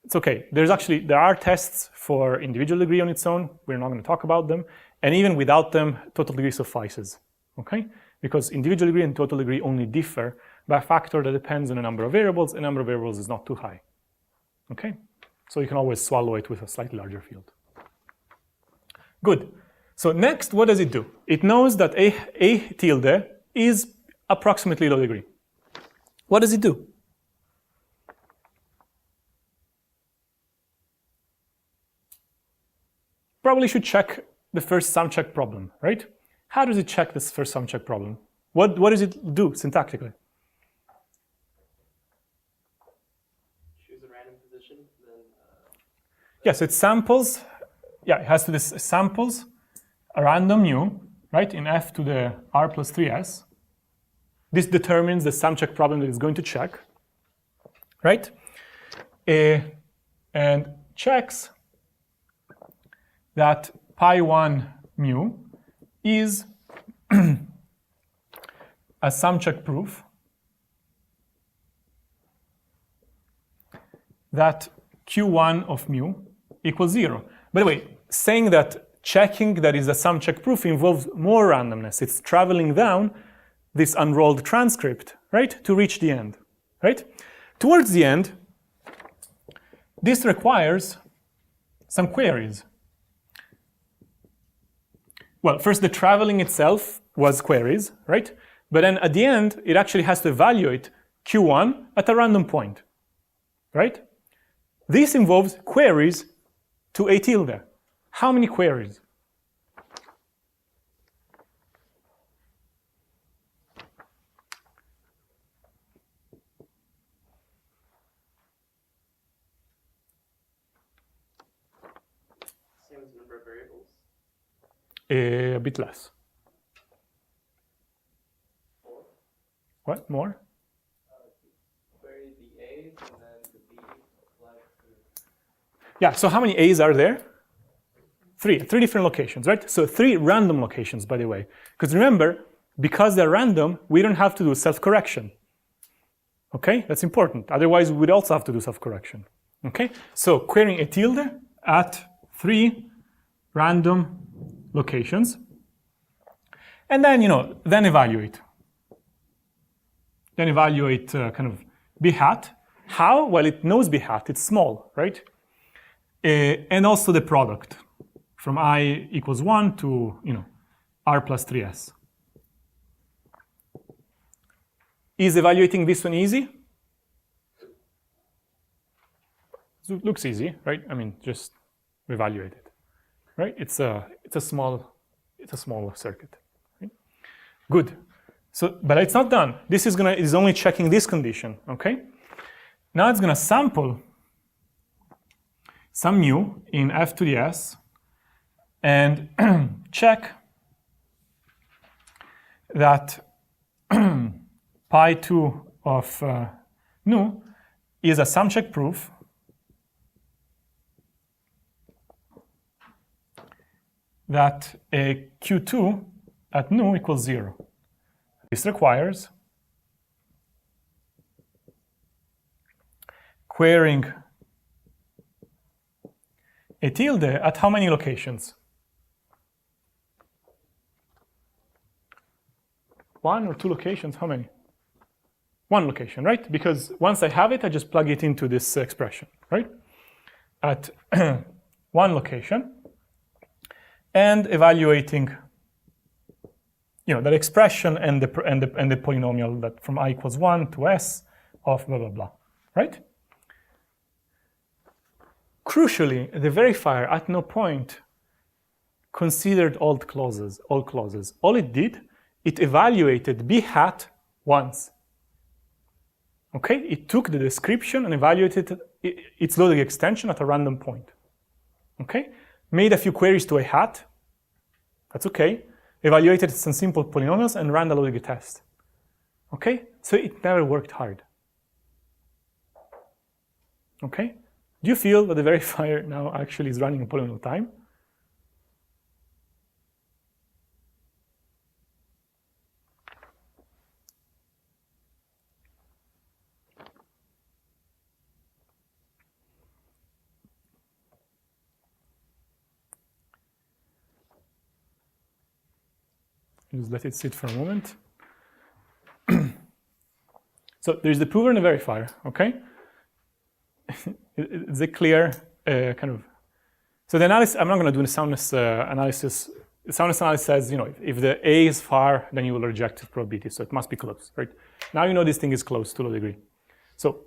It's okay. There are tests for individual degree on its own. We're not going to talk about them. And even without them, total degree suffices. Okay, because individual degree and total degree only differ by a factor that depends on a number of variables. A number of variables is not too high. Okay, so you can always swallow it with a slightly larger field. Good. So next, what does it do? It knows that A tilde is approximately low degree. What does it do? Probably should check the first sum check problem, right? How does it check this first sum check problem? What does it do syntactically? Choose a random position, then. Yes, it samples. Yeah, it has to this samples a random mu, right, in f to the r plus 3s. This determines the sum check problem that it's going to check, right? And checks that pi 1 mu is a sum check proof that q1 of mu equals 0. By the way, saying that checking that is a sum check proof involves more randomness. It's traveling down this unrolled transcript, right, to reach the end, right? Towards the end, this requires some queries. Well, first the traveling itself was queries, right? But then at the end, it actually has to evaluate Q1 at a random point, right? This involves queries to A tilde. How many queries? convert variables? A bit less. Or What more? query the A's and then the B applied to. Yeah, so how many A's are there? Three different locations, right? So 3 random locations, by the way. Because remember, because they're random, we don't have to do self-correction. Okay, that's important. Otherwise, we would also have to do self-correction. Okay, so querying a tilde at 3 random locations. And then, then evaluate. Then evaluate kind of b hat. How? Well, it knows b hat, it's small, right? And also the product from I equals 1 to, r plus 3s. Is evaluating this one easy? It looks easy, right? I mean, just evaluate it, right? It's a small circuit. Right? Good. So, but it's not done. This is only checking this condition. Okay. Now it's gonna sample some mu in f to the s and check that pi 2 of nu is a sumcheck proof that a q2 at nu equals 0. This requires querying a tilde at how many locations? 1 or 2 locations? How many? 1 location, right? Because once I have it, I just plug it into this expression, right? At 1 location, and evaluating, that expression and the polynomial that from I equals 1 to s of blah blah blah, right? Crucially, the verifier at no point considered all clauses. All it did, it evaluated b hat once. Okay, it took the description and evaluated its loading extension at a random point. Okay, made a few queries to a hat. That's okay. Evaluated some simple polynomials and ran the loading test. Okay, so it never worked hard. Okay, do you feel that the verifier now actually is running in polynomial time? Just let it sit for a moment. So there's the prover and the verifier, okay? It's a clear kind of. So the analysis, I'm not going to do the soundness analysis. The soundness analysis says, if the A is far, then you will reject the probability. So it must be close, right? Now this thing is close to low degree. So,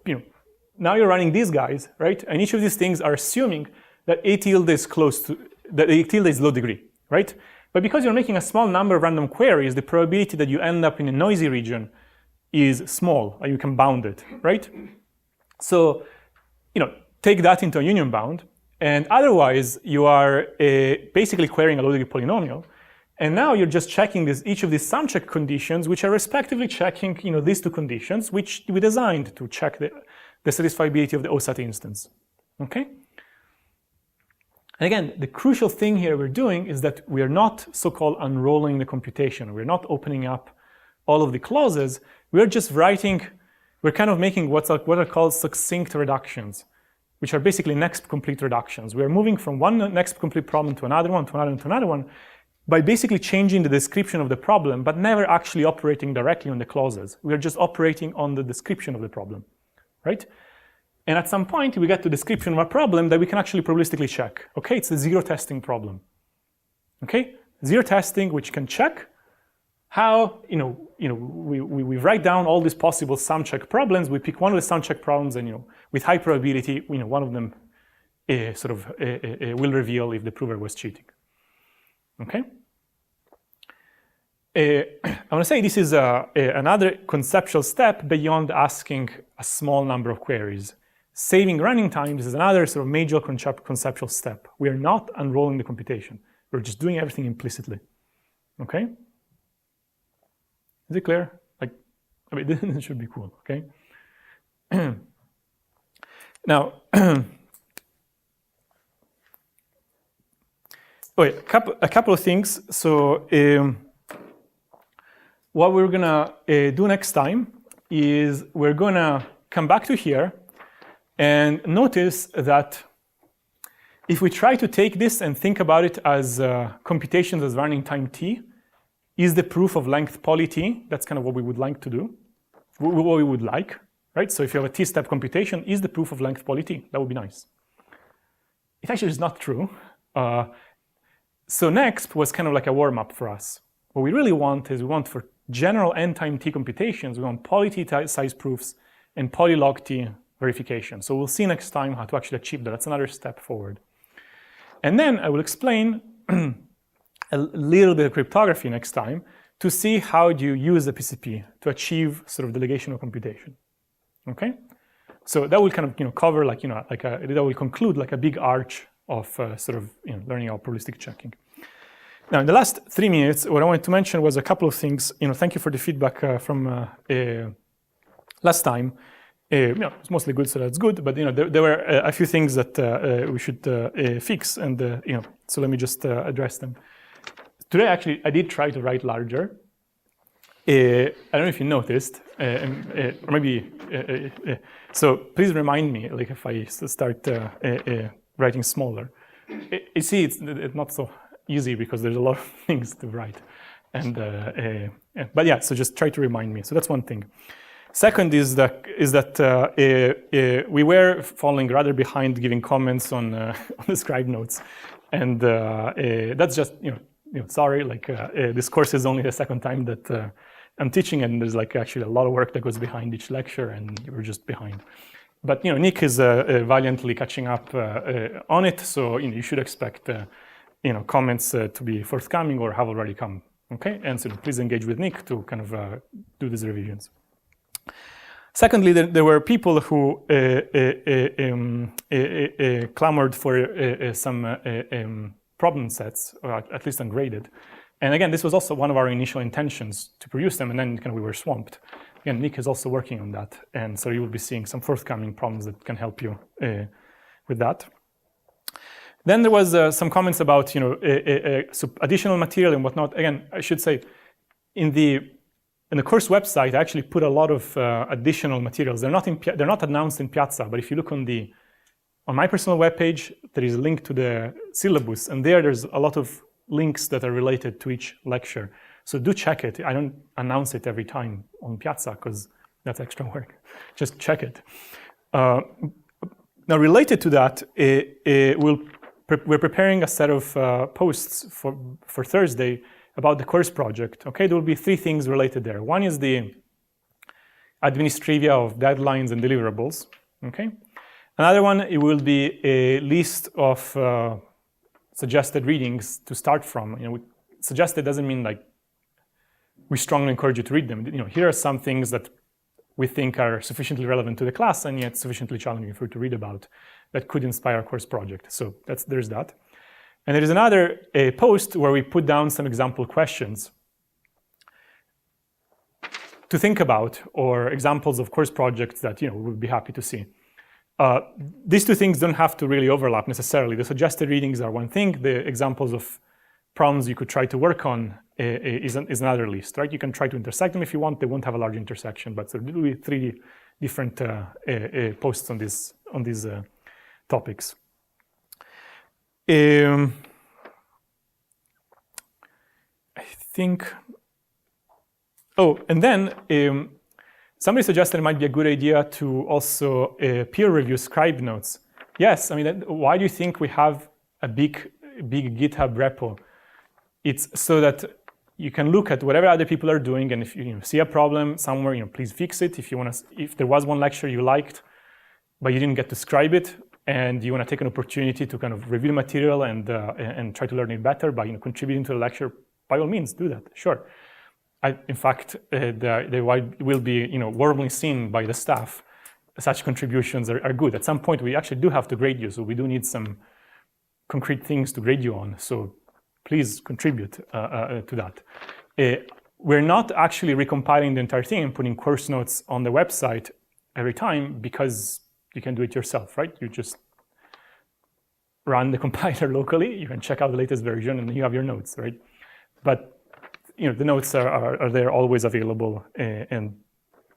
now you're running these guys, right? And each of these things are assuming that A tilde is close to, that A tilde is low degree, right? But because you're making a small number of random queries, the probability that you end up in a noisy region is small, or you can bound it, right? So, take that into a union bound, and otherwise you are basically querying a low degree polynomial, and now you're just checking each of these sumcheck conditions, which are respectively checking, these 2 conditions, which we designed to check the satisfiability of the OSAT instance, okay? And again, the crucial thing here we're doing is that we are not so-called unrolling the computation. We're not opening up all of the clauses. We're just writing, we're kind of making what are called succinct reductions, which are basically NEXP-complete reductions. We're moving from one NEXP-complete problem to another one, to another one, by basically changing the description of the problem, but never actually operating directly on the clauses. We're just operating on the description of the problem, right? And at some point, we get to description of a problem that we can actually probabilistically check. Okay, it's a zero testing problem. Okay, zero testing, which can check how, we write down all these possible sumcheck problems. We pick one of the sumcheck problems, and with high probability, one of them will reveal if the prover was cheating. Okay. I want to say this is another conceptual step beyond asking a small number of queries. saving running times is another sort of major conceptual step. We are not unrolling the computation. We're just doing everything implicitly. Okay? Is it clear? Like, I mean, this should be cool, okay? Now, a couple of things. So what we're gonna do next time is we're gonna come back to here and notice that if we try to take this and think about it as computations as running time t, is the proof of length poly t. That's kind of what we would like to do, what we would like, right? So if you have a t-step computation, is the proof of length poly t. That would be nice. It actually is not true. So NEXP was kind of like a warm-up for us. What we really want is we want for general n time t computations, we want poly t size proofs and poly log t verification. So we'll see next time how to actually achieve that. That's another step forward. And then I will explain a little bit of cryptography next time to see how do you use the PCP to achieve sort of delegation of computation. Okay? So that will kind of cover that will conclude like a big arch of sort of learning about probabilistic checking. Now in the last 3 minutes, what I wanted to mention was a couple of things. Thank you for the feedback from last time. It's mostly good, so that's good. But there were a few things that we should fix, and so let me just address them. Today, actually, I did try to write larger. I don't know if you noticed, or maybe. So please remind me, like if I start writing smaller. You see, it's not so easy because there's a lot of things to write, and but yeah. So just try to remind me. So that's one thing. Second is that we were falling rather behind giving comments on the Scribe notes, and that's just sorry. Like this course is only the second time that I'm teaching, and there's like actually a lot of work that goes behind each lecture, and we're just behind. But Nick is valiantly catching up on it, so you should expect comments to be forthcoming or have already come. Okay, and so please engage with Nick to kind of do these revisions. Secondly, there were people who clamored for some problem sets, or at least ungraded. And again, this was also one of our initial intentions to produce them, and then kind of we were swamped. Again, Nick is also working on that, and so you will be seeing some forthcoming problems that can help you with that. Then there was some comments about additional material and whatnot. Again, I should say, in the course website, I actually put a lot of additional materials. They're not announced in Piazza, but if you look on my personal webpage, there is a link to the syllabus, and there's a lot of links that are related to each lecture. So do check it. I don't announce it every time on Piazza because that's extra work. Just check it. Now, related to that, we're preparing a set of posts for Thursday about the course project. Okay, there will be 3 things related there. One is the administrivia of deadlines and deliverables. Okay, another one, it will be a list of suggested readings to start from. Suggested doesn't mean like we strongly encourage you to read them. Here are some things that we think are sufficiently relevant to the class and yet sufficiently challenging for you to read about that could inspire a course project. So there's that. And there is another post where we put down some example questions to think about, or examples of course projects that we would be happy to see. These 2 things don't have to really overlap necessarily. The suggested readings are one thing. The examples of problems you could try to work on is another list, right? You can try to intersect them if you want. They won't have a large intersection, but so there will be 3 different posts on these topics. I think. Oh, and then somebody suggested it might be a good idea to also peer review Scribe notes. Yes, I mean, why do you think we have a big GitHub repo? It's so that you can look at whatever other people are doing, and if you see a problem somewhere, please fix it. If there was one lecture you liked, but you didn't get to scribe it, and you want to take an opportunity to kind of review the material and try to learn it better by contributing to the lecture, by all means, do that. Sure. In fact, they will be warmly seen by the staff such contributions are good. At some point, we actually do have to grade you, so we do need some concrete things to grade you on. So please contribute to that. We're not actually recompiling the entire thing and putting course notes on the website every time because you can do it yourself, right? You just run the compiler locally, you can check out the latest version, and you have your notes, right? But the notes are there, always available, and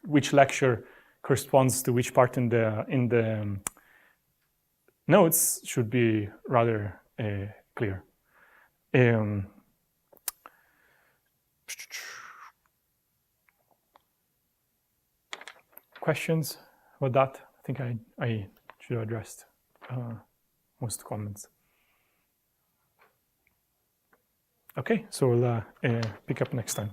which lecture corresponds to which part in the notes should be rather clear. Questions about that? I think I should have addressed most comments. Okay, so we'll pick up next time.